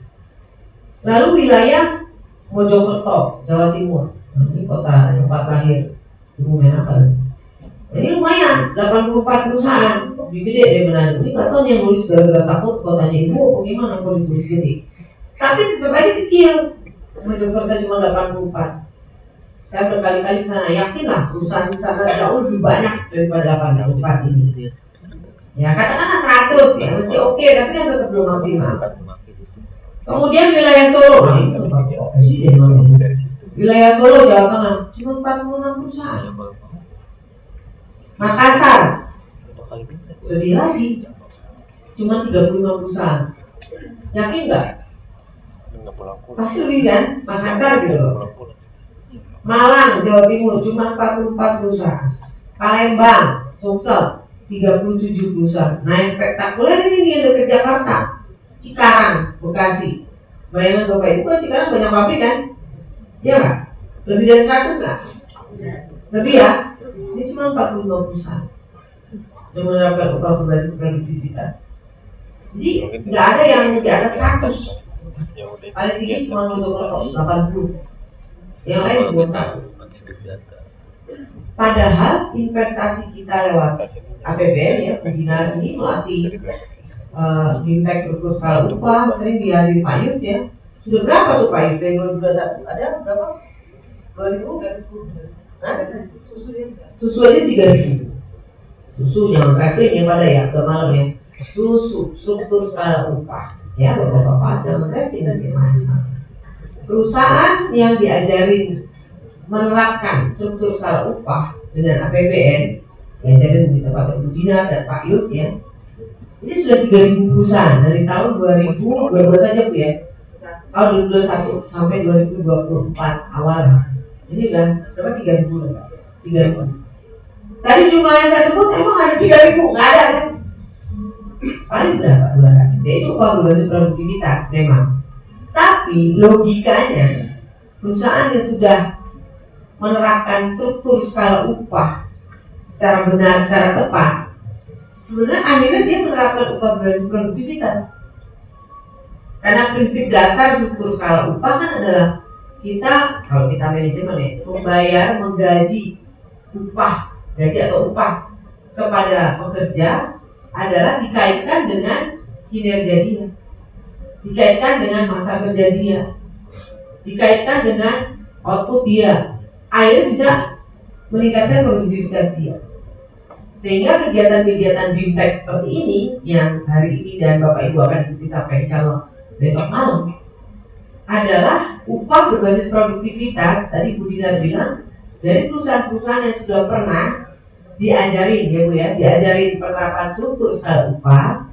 C: Lalu wilayah Mojokerto, Jawa Timur, ini kota tempat lahir Ibu Menaker. Ini lumayan, 84 perusahaan, lebih gede deh benar. Ini nggak tahu yang nulis gara-gara takut kotanya Ibu, apa gimana kalau ditulis gede. Tapi tetap aja kecil, Mojokerto cuma 84. Saya berkali-kali ke sana, yakinlah perusahaan di sana jauh lebih banyak daripada 84 ini. Ya katakanlah 100 ya masih oke, tapi kan tetap belum maksimal. Kemudian wilayah Solo, wilayah Solo Jawa Tengah cuma 46 perusahaan. Makassar sedih lagi, cuma 35 perusahaan. Yakin nggak? Pasti lebih kan? Makassar gitu loh. Malang, Jawa Timur cuma 44 perusahaan. Palembang, Sumsel 37 perusahaan. Nah yang spektakuler ini yang dekat Jakarta, Cikarang, Bekasi. Bayangan Bapak Ibu kan Cikarang banyak pabrik kan? Iya nggak? Lebih dari 100 nggak? Lebih ya? Ini cuma 45 perusahaan yang menerapkan upah berbasis produktivitas. Jadi nggak ada yang di atas 100. Paling tinggi cuma untuk 80. Yang lain 21. Padahal investasi kita lewat APBN ya, Pembinaan ini melatih bintang struktur skala upah, sering dihadiri Pak Yus ya. Sudah berapa tuh Pak Yus dari 2021? Ada berapa? 2000? Hah? Susu aja 3.000. Susu jangan traveling ya pada ya, udah malam ya. Susu struktur skala upah ya, bapak-bapak jangan traveling ya macam-macam. Perusahaan yang diajarin menerapkan struktur skala upah dengan APBN, diajarin di tempat Ibu Dina dan Pak Yus ya, Ini sudah 3.000 perusahaan dari tahun 2022 saja Bu ya. Tahun 2021 sampai 2024 awal. Ini udah berapa 3.000 lah, 3.000. Tadi jumlah yang saya sebut emang ada 3.000, nggak ada kan? Paling berapa? 200. Ya itu upah berbasis produktivitas memang. Tapi logikanya perusahaan yang sudah menerapkan struktur skala upah secara benar, secara tepat, sebenarnya akhirnya dia menerapkan upah berbasis produktivitas. Karena prinsip dasar struktur skala upah kan adalah kita, kalau kita manajemen ya, membayar, menggaji upah, gaji atau upah kepada pekerja adalah dikaitkan dengan kinerja dia, dikaitkan dengan masa kerja dia, dikaitkan dengan output dia, akhirnya bisa meningkatkan produktivitas dia. Sehingga kegiatan-kegiatan BIMTEK seperti ini yang hari ini dan Bapak Ibu akan ikuti sampai insya Allah besok malam adalah upah berbasis produktivitas. Tadi Bu Dinar bilang dari perusahaan-perusahaan yang sudah pernah diajarin ya Bu ya, diajarin penerapan struktur skala upah,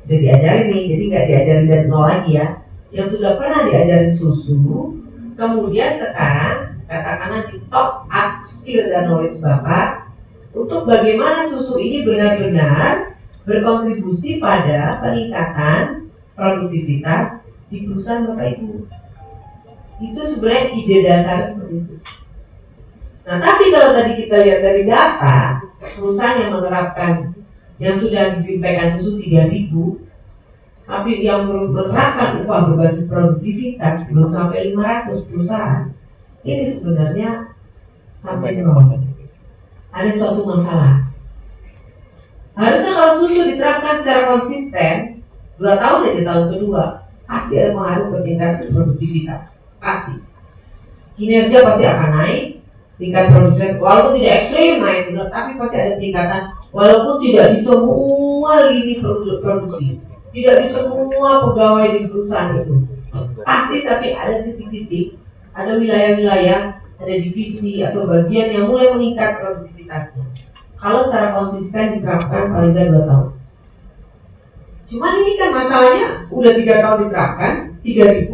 C: jadi diajarin nih, jadi nggak diajarin dari nol lagi ya, yang sudah pernah diajarin susu, kemudian sekarang katakanlah di top up skill dan knowledge Bapak untuk bagaimana susu ini benar-benar berkontribusi pada peningkatan produktivitas di perusahaan Bapak Ibu. Itu sebenarnya ide dasar seperti itu. Nah, tapi kalau tadi kita lihat dari data perusahaan yang menerapkan, yang sudah diberikan susu 3.000, tapi yang menerapkan upah berbasis produktivitas belum sampai 500 perusahaan, ini sebenarnya sampai nol. Ada suatu masalah. Harusnya kalau susu diterapkan secara konsisten 2 tahun aja, tahun kedua pasti ada pengaruh ke tingkat produktivitas, pasti. Kinerja pasti akan naik, tingkat produktivitas walaupun tidak ekstrim naik juga, tapi pasti ada peningkatan. Walaupun tidak di semua lini produksi, tidak di semua pegawai di perusahaan itu, pasti, tapi ada titik-titik, ada wilayah-wilayah, ada divisi atau bagian yang mulai meningkat produktivitasnya. Kalau secara konsisten diterapkan paling tidak 2 tahun. Cuman ini kan masalahnya udah 3 tahun diterapkan, 3.000.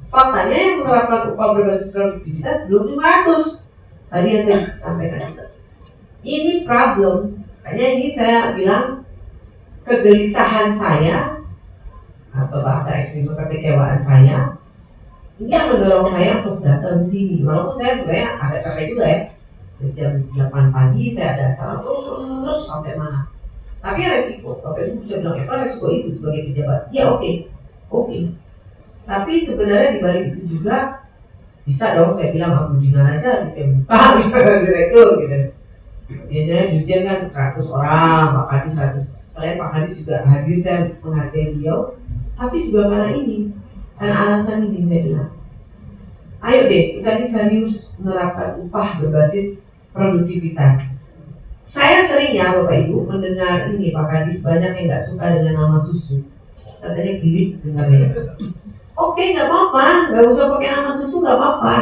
C: Faktanya yang menerapkan upah berbasis produktivitas belum 500. Tadi yang saya sampaikan itu. Ini problem. Makanya ini saya bilang kegelisahan saya atau bahasa ekstrim kekecewaan saya. Ini yang mendorong saya untuk datang ke sini. Walaupun saya sebenarnya agak capek juga ya. Dari jam 8 pagi saya ada acara terus sampai mana. Tapi resiko, Bapak Ibu bisa bilang apa resiko itu sebagai pejabat? Ya oke. Tapi sebenarnya di balik itu juga bisa dong saya bilang Abu Dinar aja gitu, direktur gitu. Biasanya dirjen kan 100 orang, Pak Kadis 100. Selain Pak Kadis juga hadir, saya menghargai beliau. Tapi juga karena ini, karena alasan ini saya bilang, ayo deh kita ini serius menerapkan upah berbasis produktivitas. Saya sering ya Bapak Ibu mendengar ini Pak Kadis banyak yang nggak suka dengan nama susu, katanya gilik dengarnya. Oke, nggak apa-apa, nggak usah pakai nama susu, nggak apa-apa.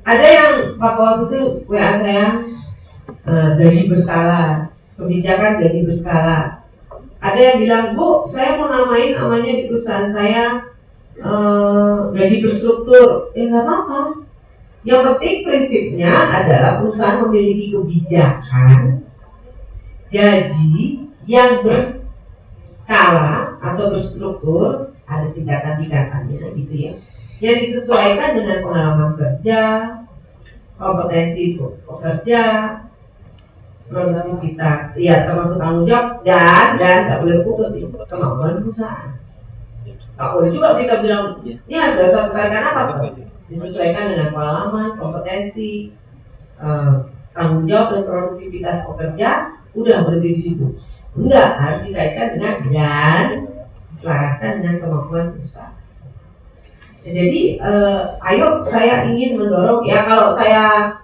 C: Ada yang Pak waktu itu WA saya gaji berskala, kebijakan gaji berskala. Ada yang bilang, Bu, saya mau namain namanya di perusahaan saya gaji berstruktur. Ya nggak apa-apa. Yang penting prinsipnya adalah perusahaan memiliki kebijakan gaji yang berskala atau berstruktur, ada tingkatan-tingkatannya gitu ya, yang disesuaikan dengan pengalaman kerja, kompetensi pekerja, produktivitas, ya termasuk tanggung jawab dan nggak boleh putus nih kemampuan perusahaan. Nggak boleh juga kita bilang ini ada tarikan apa sih? Disesuaikan dengan pengalaman, kompetensi, tanggung jawab dan produktivitas pekerja, udah berhenti di situ. Enggak, harus dikaitkan dengan dan diselaraskan dengan kemampuan perusahaan. Jadi ayo saya ingin mendorong ya, kalau saya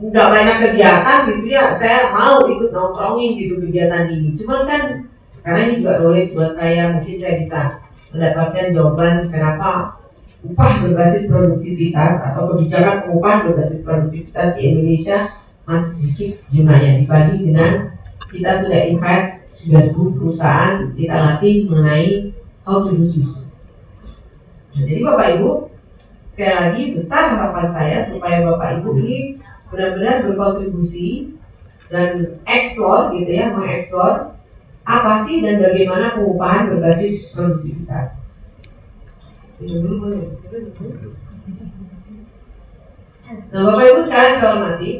C: nggak banyak kegiatan gitu ya, saya mau ikut nongkrongin gitu kegiatan ini. Cuman kan karena ini juga knowledge buat saya, mungkin saya bisa mendapatkan jawaban kenapa upah berbasis produktivitas atau kebijakan pengupahan berbasis produktivitas di Indonesia masih sedikit jumlahnya dibanding dengan kita sudah invest 3.000 perusahaan, kita latih mengenai how to do susu. Nah, jadi Bapak Ibu, sekali lagi besar harapan saya supaya Bapak Ibu ini benar-benar berkontribusi dan eksplor gitu ya, mengeksplor apa sih dan bagaimana pengupahan berbasis produktivitas. Nah, Bapak Ibu sekalian saya hormati,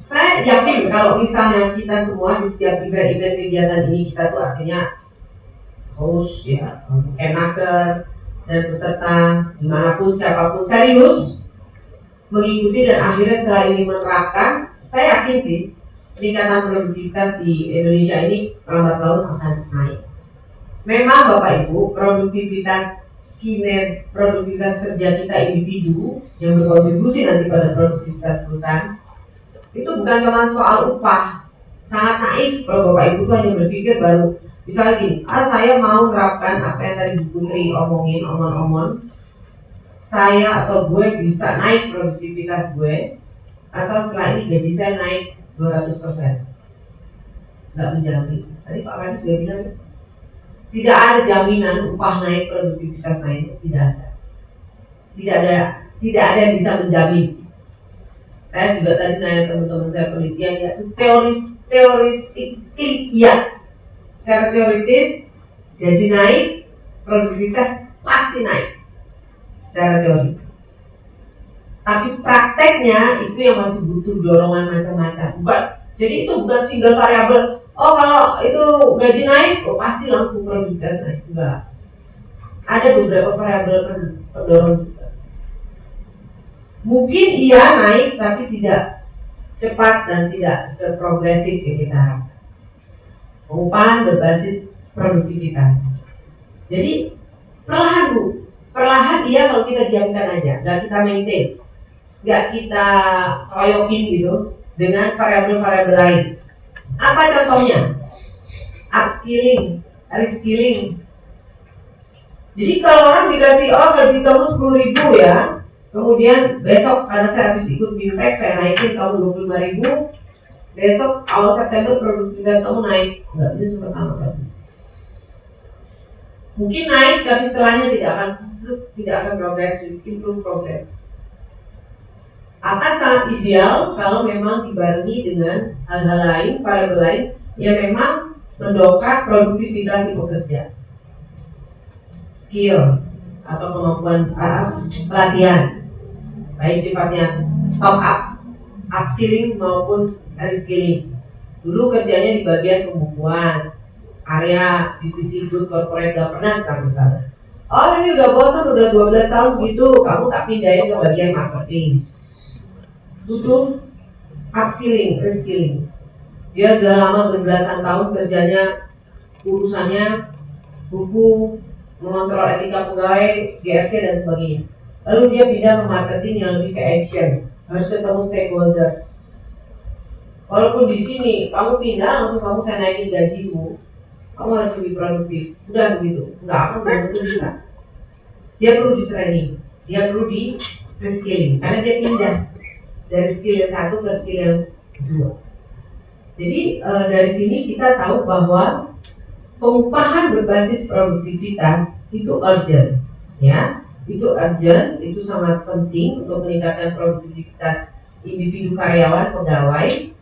C: saya yakin kalau misalnya kita semua di setiap event-event kegiatan ini kita tuh artinya host ya, enaker dan peserta dimanapun siapapun serius mengikuti dan akhirnya setelah ini menerapkan, saya yakin sih peningkatan produktivitas di Indonesia ini lambat laun akan naik. Memang Bapak Ibu, produktivitas kerja kita individu yang berkontribusi nanti pada produktivitas perusahaan itu bukan cuma soal upah. Sangat naif kalau Bapak Ibu tuh hanya berpikir baru misalnya gini, saya mau terapkan apa yang tadi Bu Putri omongin, omong-omong, saya atau gue bisa naik produktivitas gue asal setelah ini gaji saya naik 200%. Nggak menjamin. Tadi Pak Kadis sudah bilang tidak ada jaminan upah naik, produktivitas naik, tidak ada. Tidak ada yang bisa menjamin. Saya juga tadi nanya teman-teman saya penelitian ya, teoritik ya. Secara teoritis gaji naik, produktivitas pasti naik secara teori. Tapi prakteknya itu yang masih butuh dorongan macam-macam. Jadi itu bukan single variable. Oh kalau itu gaji naik, pasti langsung produktivitas naik. Enggak. Ada beberapa variabel pendorong juga. Mungkin iya naik, tapi tidak cepat dan tidak seprogresif yang kita harapkan. Pengupahan berbasis produktivitas. Jadi perlahan Bu, perlahan iya kalau kita diamkan aja, nggak kita maintain, nggak kita koyokin gitu dengan variabel-variabel lain. Apa contohnya? Upskilling, reskilling. Jadi kalau orang dikasih gaji kamu 10.000 ya, kemudian besok karena saya habis ikut BIMTEK saya naikin kamu 25.000, besok awal September produktivitas kamu naik, nggak bisa sempat amat. Mungkin naik tapi setelahnya tidak akan progresif, improve progress. Akan sangat ideal kalau memang dibarengi dengan hal-hal lain, variabel lain yang memang mendongkrak produktivitas si pekerja. Skill atau kemampuan pelatihan, baik sifatnya top up, upskilling maupun reskilling. Dulu kerjanya di bagian pembukuan, area divisi good corporate governance misalnya. Oh ini udah bosan, udah 12 tahun begitu, kamu tak pindahin ke bagian marketing. Butuh upskilling, reskilling. Dia udah lama berbelasan tahun kerjanya, urusannya buku, mengontrol etika pegawai, GRC dan sebagainya. Lalu dia pindah ke marketing yang lebih ke action, harus ketemu stakeholders. Walaupun di sini kamu pindah langsung saya naikin gajimu, kamu harus lebih produktif. Udah begitu, nggak akan belum tentu bisa. Dia perlu di training, dia perlu di reskilling, karena dia pindah dari skill yang satu ke skill yang kedua. Jadi dari sini kita tahu bahwa pengupahan berbasis produktivitas itu urgent, ya, itu urgent, itu sangat penting untuk meningkatkan produktivitas individu karyawan, pegawai,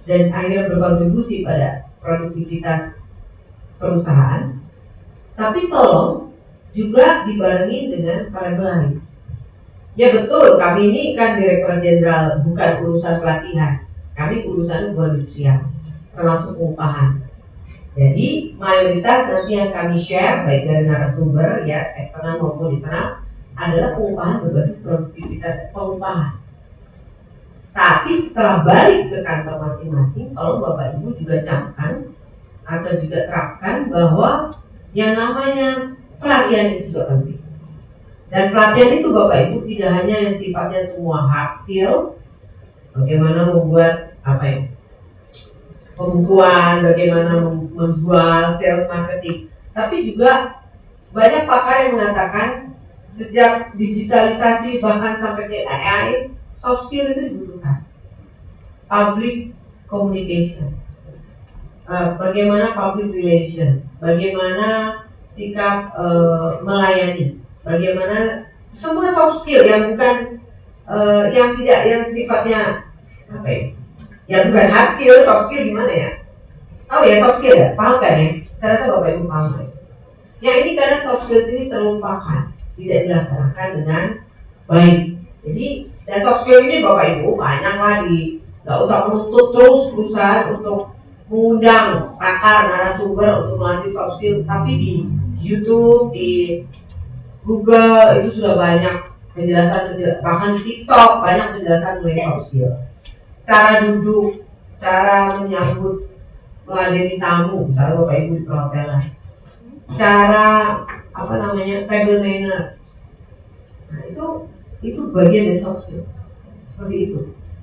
C: dan akhirnya berkontribusi pada produktivitas perusahaan. Tapi tolong juga dibarengi dengan variabel lain. Ya betul, kami ini kan Direktur Jenderal, bukan urusan pelatihan. Kami urusan hubungan industrial, termasuk pengupahan. Jadi mayoritas nanti yang kami share baik dari narasumber ya eksternal maupun internal adalah pengupahan berbasis produktivitas pengupahan. Tapi setelah balik ke kantor masing-masing, kalau Bapak Ibu juga camkan atau juga terapkan bahwa yang namanya pelatihan itu juga penting. Dan pelatihan itu Bapak Ibu tidak hanya yang sifatnya semua hard skill, bagaimana membuat pembukuan, bagaimana menjual, sales, marketing, tapi juga banyak pakar yang mengatakan sejak digitalisasi bahkan sampai ke AI, soft skill itu dibutuhkan. Public communication, bagaimana public relation, bagaimana sikap melayani, bagaimana semua soft skill yang bukan yang tidak yang sifatnya apa ya? Ya bukan hard skill, soft skill gimana ya? Tahu ya soft skill ya? Paham kan ya? Saya rasa Bapak Ibu paham ya. Yang ini kadang soft skills ini terlupakan, tidak dilaksanakan dengan baik. Jadi dan soft skill ini Bapak Ibu banyak lagi. Gak usah menuntut terus perusahaan untuk mengundang pakar narasumber untuk melatih soft skill, tapi di YouTube, di Google itu sudah banyak penjelasan, bahkan di TikTok banyak penjelasan mengenai soft skill. Cara duduk, cara menyambut, melayani tamu, misalnya Bapak Ibu di perhotelan. Cara table manner. Nah, itu bagian dari soft skill. Seperti itu.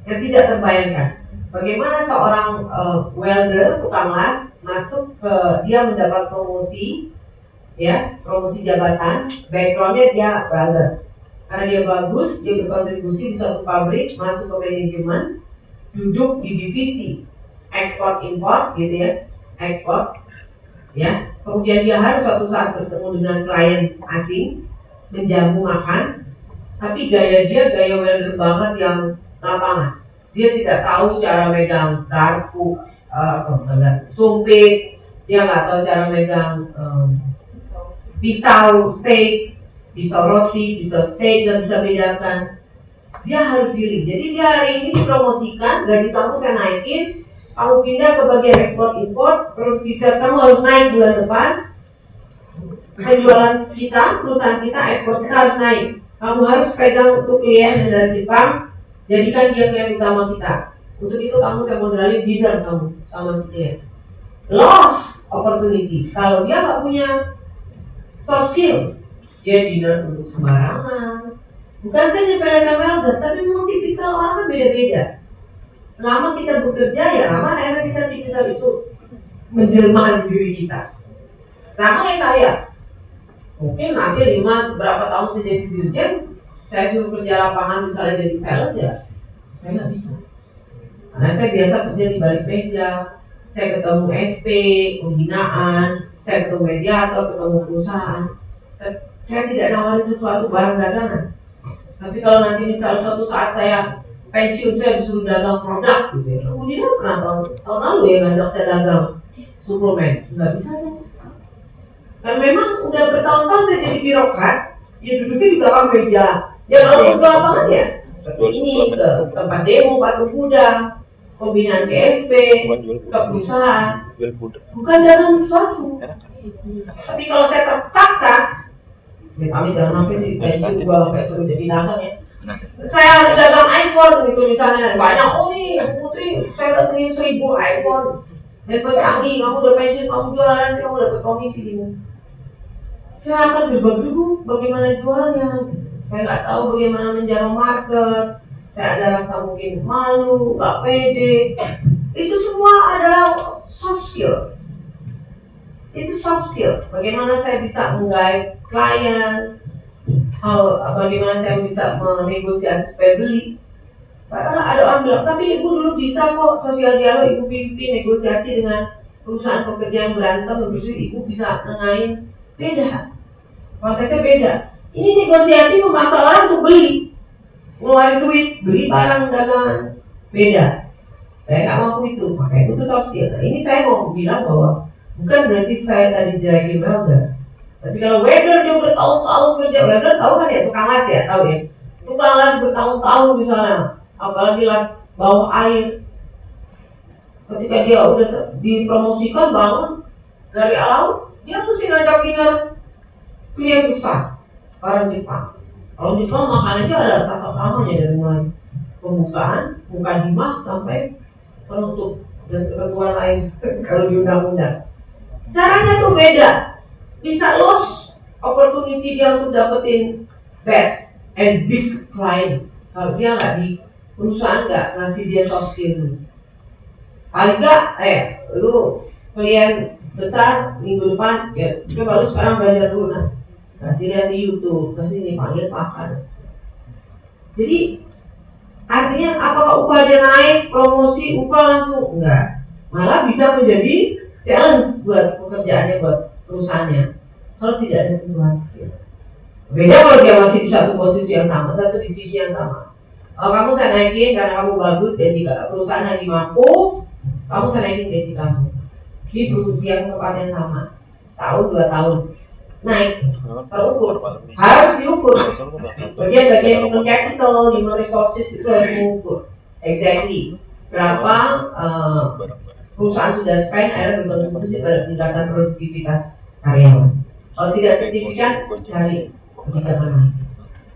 C: Yang tidak terbayangkan. Bagaimana seorang welder, tukang las, masuk ke dia mendapat promosi, ya, promosi jabatan, backgroundnya dia welder. Karena dia bagus, dia berkontribusi di suatu pabrik, masuk ke manajemen, duduk di divisi ekspor impor, gitu ya, ekspor, ya. Kemudian dia harus suatu saat bertemu dengan klien asing, menjamu makan, tapi gaya dia gaya welder banget yang lapangan. Dia tidak tahu cara megang garpu, sumpit, dia nggak tahu cara megang pisau steak, pisau roti, pisau steak, dan bisa bedakan. Dia harus dealing. Jadi dia hari ini dipromosikan, gaji kamu saya naikin, kamu pindah ke bagian ekspor impor, produktivitas kamu harus naik bulan depan. Penjualan kita, perusahaan kita, ekspor kita harus naik. Kamu harus pegang untuk klien dari Jepang, jadikan dia klien utama kita. Untuk itu kamu saya modalin dinner kamu sama si klien. Loss opportunity. Kalau dia nggak punya soft skill, dia dinner untuk sembarangan. Bukan saya nyepelekan welder, tapi memang tipikal orang beda-beda. Selama kita bekerja ya lama, akhirnya kita tipikal itu menjelma di diri kita. Sama kayak saya. Mungkin nanti berapa tahun saya jadi dirjen, saya suruh kerja lapangan misalnya jadi sales ya, saya nggak bisa. Karena saya biasa kerja di balik meja, saya ketemu SP, pembinaan, saya ketemu mediator, ketemu perusahaan. Saya tidak nawarin sesuatu barang dagangan. Tapi kalau nanti misalnya suatu saat saya pensiun, saya disuruh dagang produk gitu ya. Kemudian pernah tahun lalu ya ngajak saya dagang suplemen, nggak bisa ya. Dan memang udah bertahun-tahun saya jadi birokrat, ya duduknya di belakang meja. Ya kalau ke lapangan ya, ini ke tempat demo, patung kuda, pembinaan PSP, ke perusahaan, bukan dagang sesuatu. Tapi kalau saya terpaksa, ya kami jangan sampai sih pensiun gua sampai suruh jadi dagang ya. Saya harus dagang iPhone gitu misalnya, banyak nih Putri, saya datengin 1000 iPhone. Handphone canggih, kamu udah pensiun, kamu jualan, kamu dapat komisi gitu. Saya akan berbagi bagaimana jualnya. Saya nggak tahu bagaimana menjaga market. Saya ada rasa mungkin malu, nggak pede. Itu semua adalah soft skill. Itu soft skill. Bagaimana saya bisa menggait klien, bagaimana saya bisa menegosiasi supaya beli. Karena ada orang bilang, tapi ibu dulu bisa kok sosial dialog, ibu pimpin negosiasi dengan perusahaan pekerja yang berantem, ibu bisa nengahin. Beda, konteksnya beda. Ini negosiasi memaksa orang untuk beli, ngeluarin duit, beli barang dagangan. Beda. Saya nggak mampu itu, makanya butuh soft skill. Nah, ini saya mau bilang bahwa bukan berarti saya tadi jelekin welder. Tapi kalau welder dia bertahun-tahun kerja, welder tahu kan ya, tukang las ya, tahu ya. Tukang las bertahun-tahun di sana, apalagi las bawah air. Ketika dia udah dipromosikan bangun dari laut, dia mesti ngajak dinner klien besar, orang Jepang. Kalau Jepang makanannya ada tata keramanya dari mulai pembukaan, muka dimah sampai penutup dan ketentuan lain kalau di undang-undang. Caranya tuh beda. Bisa loss opportunity dia untuk dapetin best and big client. Kalau dia nggak di perusahaan nggak ngasih dia soft skill. Paling nggak, lu klien besar minggu depan, ya coba lu sekarang belajar dulu nah. Kasih lihat di YouTube, kasih ini panggil pakar. Jadi Artinya apakah upah dia naik, promosi, upah langsung? Enggak. Malah bisa menjadi challenge buat pekerjaannya, buat perusahaannya. Kalau tidak ada sentuhan skill. Beda kalau dia masih di satu posisi yang sama, satu divisi yang sama. Kalau kamu saya naikin karena kamu bagus, gaji perusahaan lagi mampu, kamu saya naikin gaji kamu. Di yang tempat yang sama, setahun 2 tahun naik, terukur, harus diukur. Bagian-bagian human capital, human resources itu harus diukur. Exactly berapa perusahaan sudah spend, akhirnya berkontribusi pada peningkatan produktivitas karyawan. Kalau tidak signifikan, cari kebijakan lain.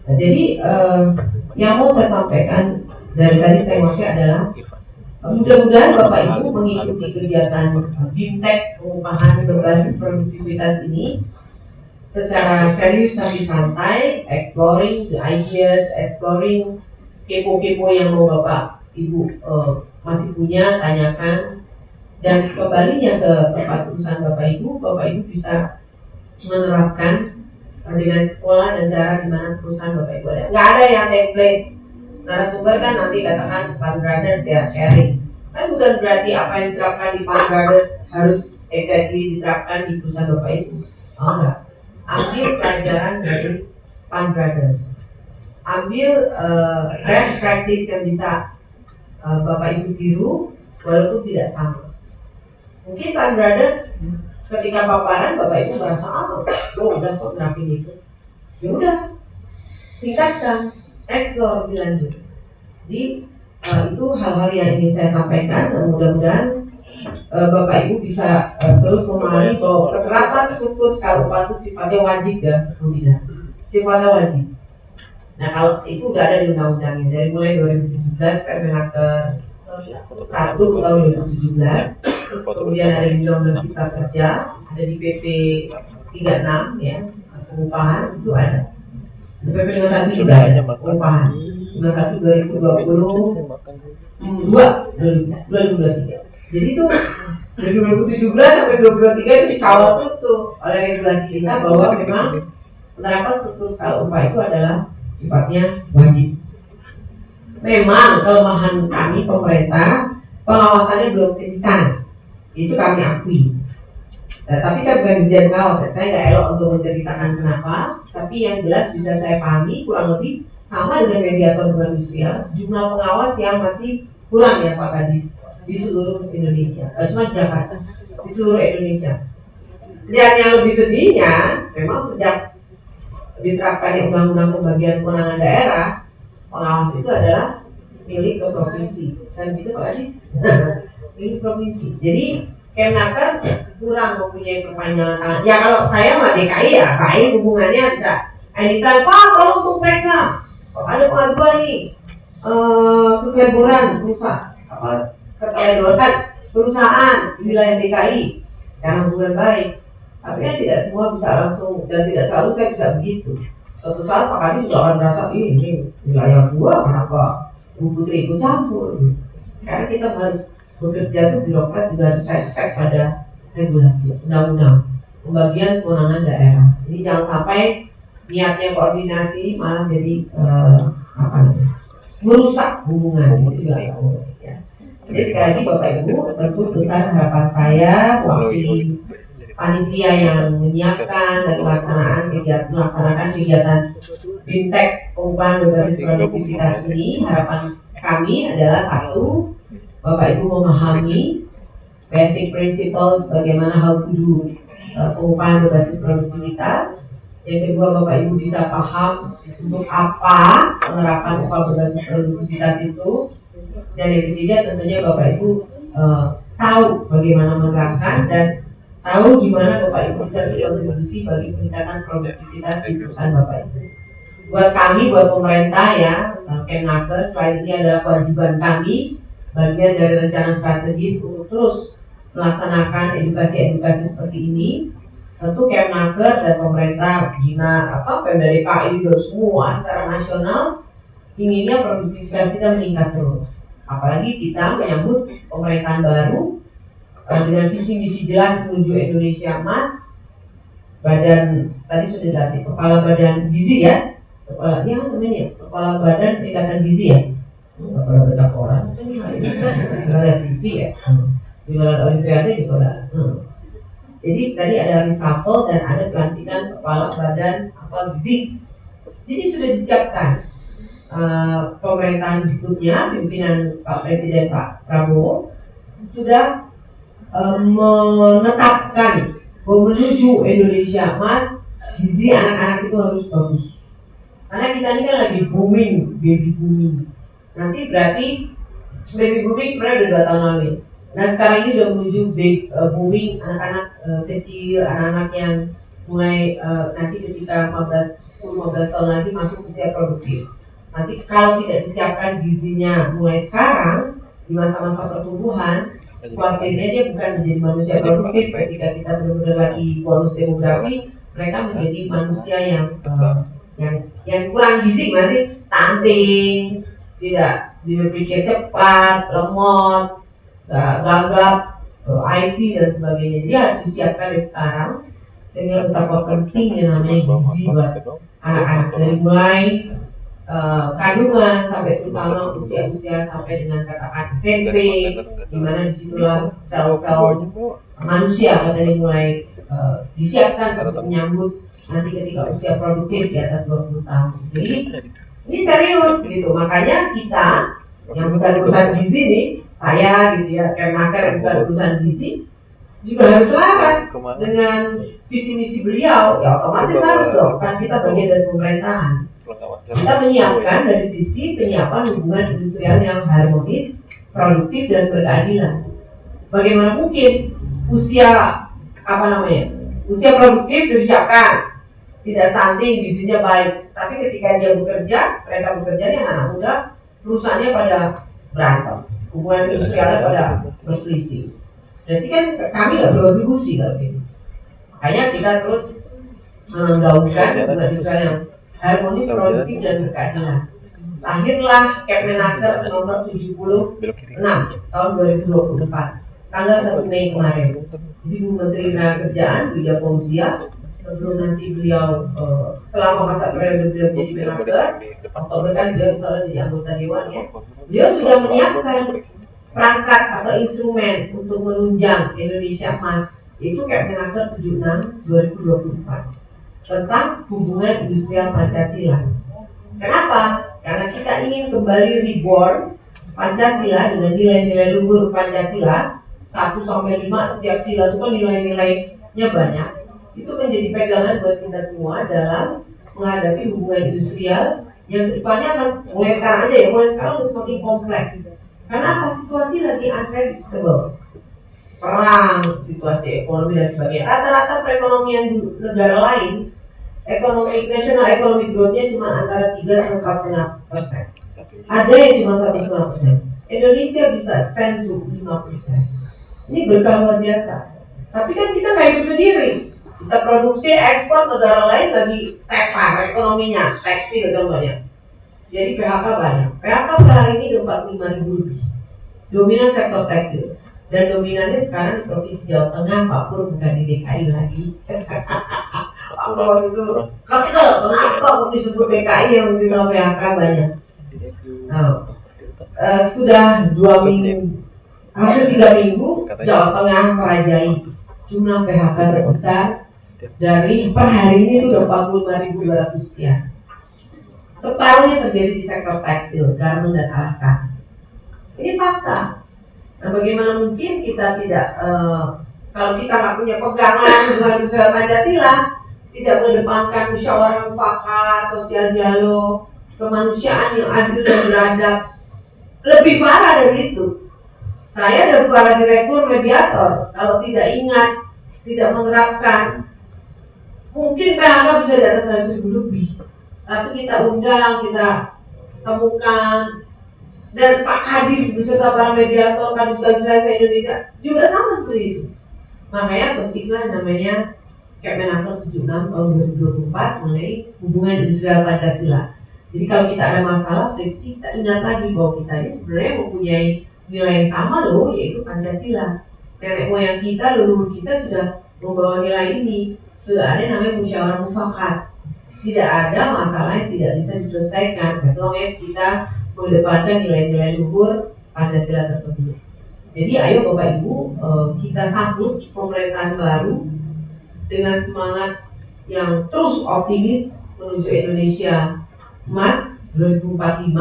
C: Nah, jadi yang mau saya sampaikan dari tadi saya maksud adalah mudah-mudahan Bapak Ibu mengikuti kegiatan BIMTEK pengupahan berbasis produktivitas ini secara serius tapi santai, exploring the ideas, exploring kepo-kepo yang mau Bapak Ibu masih punya, tanyakan. Dan kembalinya ke tempat urusan Bapak Ibu bisa menerapkan dengan pola dan cara di mana perusahaan Bapak Ibu ada. Nggak ada yang template. Narasumber kan nanti katakan Pan Brothers ya sharing. Kan bukan berarti apa yang diterapkan di Pan Brothers harus exactly diterapkan di perusahaan Bapak Ibu. Oh enggak. Ambil pelajaran dari Pan Brothers. Ambil best practice yang bisa Bapak Ibu tiru walaupun tidak sama. Mungkin Pan Brothers ketika paparan Bapak Ibu merasa udah kok nerapin itu. Ya udah, tingkatkan, explore lebih lanjut. Jadi itu hal-hal yang ingin saya sampaikan dan mudah-mudahan Bapak Ibu bisa terus memahami bahwa penerapan struktur skala upah itu sifatnya wajib ya, tidak. Sifatnya wajib. Nah kalau itu udah ada di undang-undangnya dari mulai 2017 Permenaker 1 tahun 2017, kemudian ada di Undang-Undang Cipta Kerja, ada di PP 36 ya, pengupahan itu ada. Di PP 51 juga ada pengupahan. 51 2023. Jadi itu dari 2017 sampai 2023 itu dikawal terus tuh oleh regulasi kita bahwa memang penerapan struktur skala upah itu adalah sifatnya wajib. Memang kelemahan kami pemerintah pengawasannya belum kencang, itu kami akui. Nah, tapi saya bukan dirjen pengawas, saya nggak elok untuk menceritakan kenapa. Tapi yang jelas bisa saya pahami kurang lebih sama dengan mediator industrial, jumlah pengawas yang masih kurang ya Pak Kadis di seluruh Indonesia, cuma Jakarta, di seluruh Indonesia. Dan yang lebih sedihnya, memang sejak diterapkannya Undang-Undang Pembagian Kewenangan Daerah, pengawas itu adalah milik ke provinsi. Kan gitu Pak Adis? Milik provinsi. Jadi Kemnaker kurang mempunyai perpanjangan tangan. Ya kalau saya mah DKI ya, baik hubungannya bisa. Anytime, Pak tolong untuk periksa. Ada pengaduan nih, keseledoran perusahaan, keteledoran perusahaan di wilayah DKI karena hubungan baik. Tapi kan tidak semua bisa langsung dan tidak selalu saya bisa begitu. Suatu saat Pak Kadis sudah akan merasa ini wilayah gua, kenapa Bu Putri ikut campur? Karena kita harus bekerja itu birokrat juga harus respect pada regulasi undang-undang pembagian kewenangan daerah. Ini jangan sampai niatnya koordinasi malah jadi merusak hubungan itu juga nggak boleh ya. Jadi sekali lagi Bapak Ibu tentu besar harapan saya wakil panitia yang menyiapkan dan melaksanakan kegiatan BIMTEK pengupahan berbasis produktivitas ini, harapan kami adalah satu, Bapak Ibu memahami basic principles bagaimana how to do pengupahan berbasis produktivitas. Yang kedua, Bapak Ibu bisa paham untuk apa penerapan upah berbasis produktivitas itu. Dan yang ketiga tentunya Bapak Ibu tahu bagaimana menerapkan dan tahu di mana Bapak Ibu bisa berkontribusi bagi peningkatan produktivitas di perusahaan Bapak Ibu. Buat kami, buat pemerintah ya, Kemnaker, selain ini adalah kewajiban kami, bagian dari rencana strategis untuk terus melaksanakan edukasi-edukasi seperti ini. Tentu Kemnaker dan pemerintah, Pemda DKI dan semua secara nasional inginnya produktivitas kita meningkat terus. Apalagi kita menyambut pemerintahan baru dengan visi misi jelas menuju Indonesia Emas. Badan tadi sudah dilatih kepala badan gizi ya, kepala Badan Peningkatan Gizi ya. nggak pernah baca koran, nggak ada TV ya, di luar Olimpiade juga nggak. Jadi tadi ada reshuffle dan ada pelantikan kepala badan gizi. Jadi sudah disiapkan pemerintahan berikutnya, pimpinan Pak Presiden Pak Prabowo sudah menetapkan bahwa menuju Indonesia Emas, gizi anak-anak itu harus bagus. Karena kita ini kan lagi booming, baby booming. Nanti berarti baby booming sebenarnya udah 2 tahun lalu. Nah sekarang ini udah menuju booming anak-anak kecil, anak-anak yang mulai nanti ketika 10-15 tahun lagi masuk usia produktif. Nanti kalau tidak disiapkan gizinya mulai sekarang di masa-masa pertumbuhan, khawatirnya dia bukan menjadi manusia produktif ketika kita benar-benar lagi bonus demografi, mereka menjadi manusia yang kurang gizi, masih stunting, tidak berpikir cepat, lemot, gagap, IT dan sebagainya. Jadi harus disiapkan dari sekarang sehingga betapa pentingnya namanya gizi buat anak-anak dari mulai kandungan sampai terutama usia-usia sampai dengan katakan SMP, di mana disitulah sel-sel manusia katanya mulai disiapkan untuk menyambut nanti ketika usia produktif di atas 20 tahun. Jadi ini serius gitu, makanya kita yang bukan urusan gizi nih, saya gitu ya, Kemnaker yang bukan urusan gizi juga harus selaras dengan visi misi beliau, ya otomatis harus dong, kan kita bagian dari pemerintahan. Kita menyiapkan dari sisi penyiapan hubungan industrial yang harmonis, produktif dan berkeadilan. Bagaimana mungkin usia produktif disiapkan, tidak stunting, gizinya baik, tapi ketika dia bekerja, mereka bekerja nih anak muda, perusahaannya pada berantem, hubungan industrialnya pada berselisih. Berarti kan kami nggak berkontribusi kalau gitu. Makanya kita terus menggaungkan hubungan industrial yang harmonis, produktif dan berkeadilan. Lahirlah Kemnaker nomor 76 tahun 2024, tanggal 1 Mei kemarin. Jadi Bu Menteri Tenagakerjaan Widya Fauzia, sebelum nanti beliau selama masa periode beliau menjadi Menaker, Oktober kan beliau insya jadi anggota Dewan ya. Beliau sudah menyiapkan perangkat atau instrumen untuk menunjang Indonesia Emas, yaitu Kemnaker 76 2024. Tentang hubungan industrial Pancasila. Kenapa? Karena kita ingin kembali reborn Pancasila dengan nilai-nilai luhur Pancasila 1-5, setiap sila itu kan nilai-nilainya banyak. Itu menjadi pegangan buat kita semua dalam menghadapi hubungan industrial yang kedepannya akan mulai sekarang aja ya, mulai sekarang udah semakin kompleks. Karena apa? Situasi lagi unpredictable. Perang, situasi ekonomi dan sebagainya. Rata-rata perekonomian negara lain, national economic growth-nya cuma antara 3-4,5%. Ada yang cuma 1,5%. Indonesia bisa stand to 5%. Ini berkah luar biasa. Tapi kan kita nggak hidup sendiri. Kita produksi, ekspor, negara lain lagi tepar ekonominya, tekstil contohnya. Jadi PHK banyak. PHK per hari ini 45.000 lebih. Dominan sektor tekstil. Dan dominannya sekarang di Provinsi Jawa Tengah, Papua, bukan di DKI lagi. Papua itu kesel, kenapa kok disebut DKI yang jumlah PHK banyak? Nah, sudah 2 minggu, hampir 3 minggu, Jawa Tengah merajai jumlah PHK terbesar dari per hari ini itu udah 45.200 sekian. Separuhnya terjadi di sektor tekstil, garmen dan alasan. Ini fakta. Nah, bagaimana mungkin kita tidak, kalau kita nggak punya pegangan hubungan industrial Pancasila, tidak mengedepankan musyawarah mufakat, sosial dialog, kemanusiaan yang adil dan beradab, lebih parah dari itu. Saya dan para direktur mediator, kalau tidak ingat, tidak menerapkan, mungkin PHK bisa di atas 100.000 lebih. Tapi kita undang, kita temukan. Dan Pak Kadis beserta para mediator Kadis-Kadis Indonesia juga sama seperti itu. Makanya pentinglah namanya Kemnaker 76 tahun 2024 mengenai hubungan industrial Pancasila. Jadi kalau kita ada masalah skripsi, kita ingat lagi bahwa kita ini sebenarnya mempunyai nilai yang sama loh, yaitu Pancasila. Nenek moyang kita, leluhur kita sudah membawa nilai ini. Sudah ada namanya musyawarah mufakat. Tidak ada masalah yang tidak bisa diselesaikan as long as kita mengedepankan nilai-nilai luhur Pancasila tersebut. Jadi ayo Bapak Ibu, kita sambut pemerintahan baru dengan semangat yang terus optimis menuju Indonesia Emas 2045,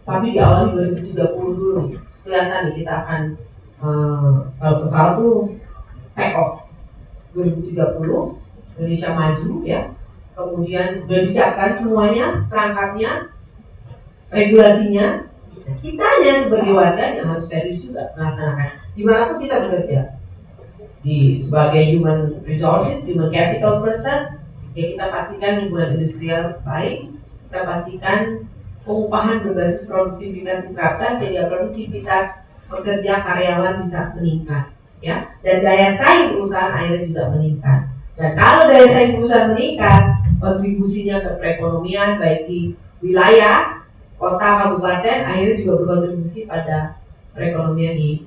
C: tapi diawali 2030 dulu. Kelihatan nih kita akan kalau pesawat tuh take off 2030, Indonesia maju ya. Kemudian sudah disiapkan semuanya, perangkatnya, regulasinya. Kitanya sebagai warga yang harus serius juga melaksanakan. Dimanapun kita bekerja, sebagai human resources, human capital person, ya kita pastikan hubungan industrial baik, kita pastikan pengupahan berbasis produktivitas diterapkan sehingga produktivitas pekerja karyawan bisa meningkat, ya, dan daya saing perusahaan akhirnya juga meningkat. Dan kalau daya saing perusahaan meningkat, kontribusinya ke perekonomian baik di wilayah, kota, kabupaten akhirnya juga berkontribusi pada perekonomian di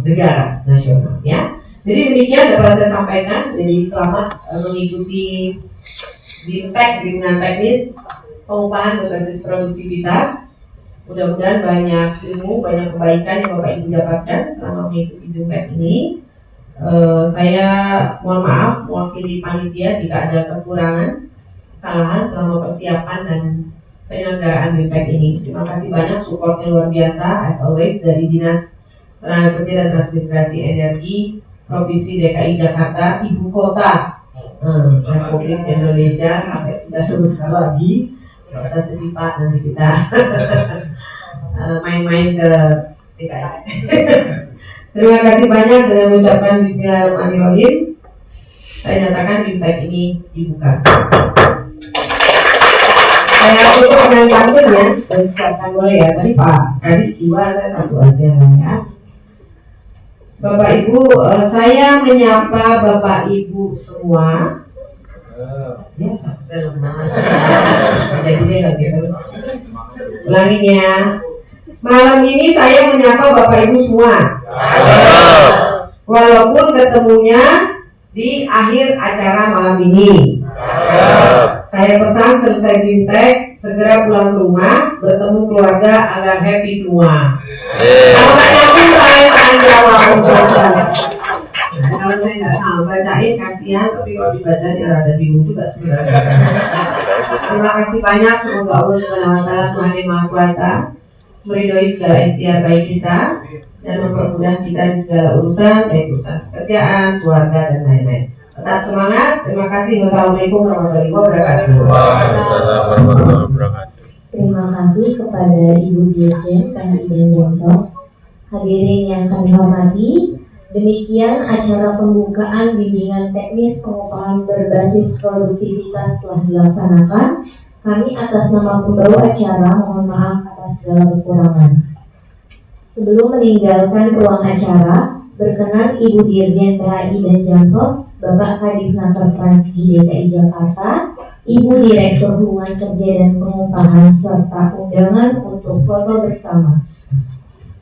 C: negara nasional, ya. Jadi demikian dapat saya sampaikan. Jadi selamat mengikuti BIMTEK, bimbingan teknis pengupahan berbasis produktivitas. Mudah-mudahan banyak ilmu, banyak kebaikan yang Bapak Ibu dapatkan selama mengikuti BIMTEK ini. Saya mohon maaf mewakili panitia jika ada kekurangan, kesalahan selama persiapan dan penyelenggaraan BIMTEK ini. Terima kasih banyak supportnya luar biasa as always dari Dinas Tenaga Kerja dan Transmigrasi Energi Provinsi DKI Jakarta, Ibu Kota Republik Indonesia. Sampai tidak sebutkan lagi, nggak usah sedih Pak, nanti kita main-main ke DKI. Terima kasih banyak. Dengan mengucapkan Bismillahirrahmanirrahim, saya nyatakan BIMTEK ini dibuka. Saya tutup dengan pantun ya, dan siapkan boleh ya. Tadi Pak Kadis 2, saya 1 aja ya. Bapak Ibu, saya menyapa Bapak Ibu semua. Ya, capek banget. Jadi nggak gitu. Ulangin ya. Malam ini saya menyapa Bapak Ibu semua. Walaupun ketemunya di akhir acara malam ini. Saya pesan selesai BIMTEK segera pulang ke rumah, bertemu keluarga agar happy semua. Kalau nggak yakin saya akan jawab. Kalau saya nggak sama bacain kasihan, tapi kalau dibacanya rada bingung juga sebenarnya. Terima kasih banyak. Semoga Allah Subhanahu Wa Taala Tuhan yang Maha Kuasa meridhoi segala ikhtiar baik kita dan mempermudah kita di segala urusan, baik urusan pekerjaan, keluarga dan lain-lain. Tetap semangat. Terima kasih. Wassalamualaikum warahmatullahi wabarakatuh.
A: Terima kasih kepada Ibu Dirjen PNI dan Jamsos. Hadirin yang kami hormati, demikian acara pembukaan bimbingan teknis pengupahan berbasis produktivitas telah dilaksanakan. Kami atas nama pembawa acara mohon maaf atas segala kekurangan. Sebelum meninggalkan ruang acara, berkenan Ibu Dirjen PHI dan Jamsos, Bapak Kadisnaker Transi DKI Jakarta, Ibu Direktur Hubungan Kerja dan Pengupahan serta undangan untuk foto bersama.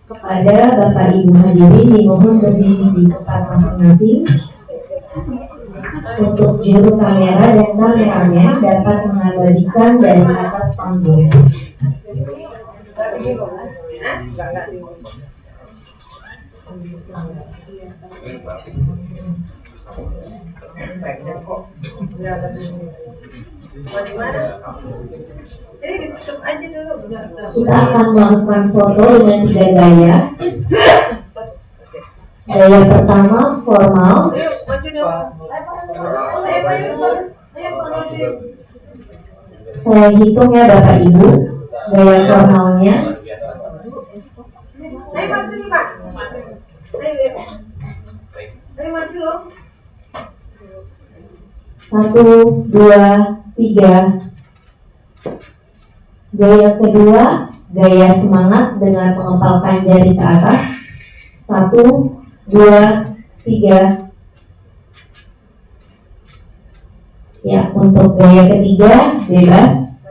A: Kepada Bapak Ibu hadirin dimohon berdiri di tempat masing-masing. Untuk juru kamera dan kameramen dapat mengabadikan dari atas panggung. Kita akan melakukan foto dengan 3 gaya. Gaya pertama formal. Saya hitung ya Bapak Ibu. Gaya formalnya. Satu, 2, 3. Gaya kedua, gaya semangat dengan mengepalkan jari ke atas. 1, 2, 3. Ya, untuk gaya ketiga bebas.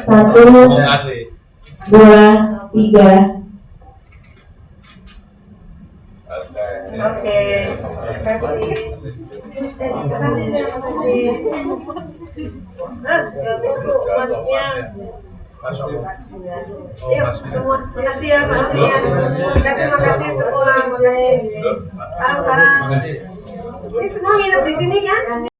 A: 1, 2, 3.
E: Oke, terima kasih. Terima kasih, terima kasih. Masnya. Yuk, semua. Makasih ya, Pak Alfian. Makasih semua. Makasih. Sekarang. Ini semua nginep di sini kan?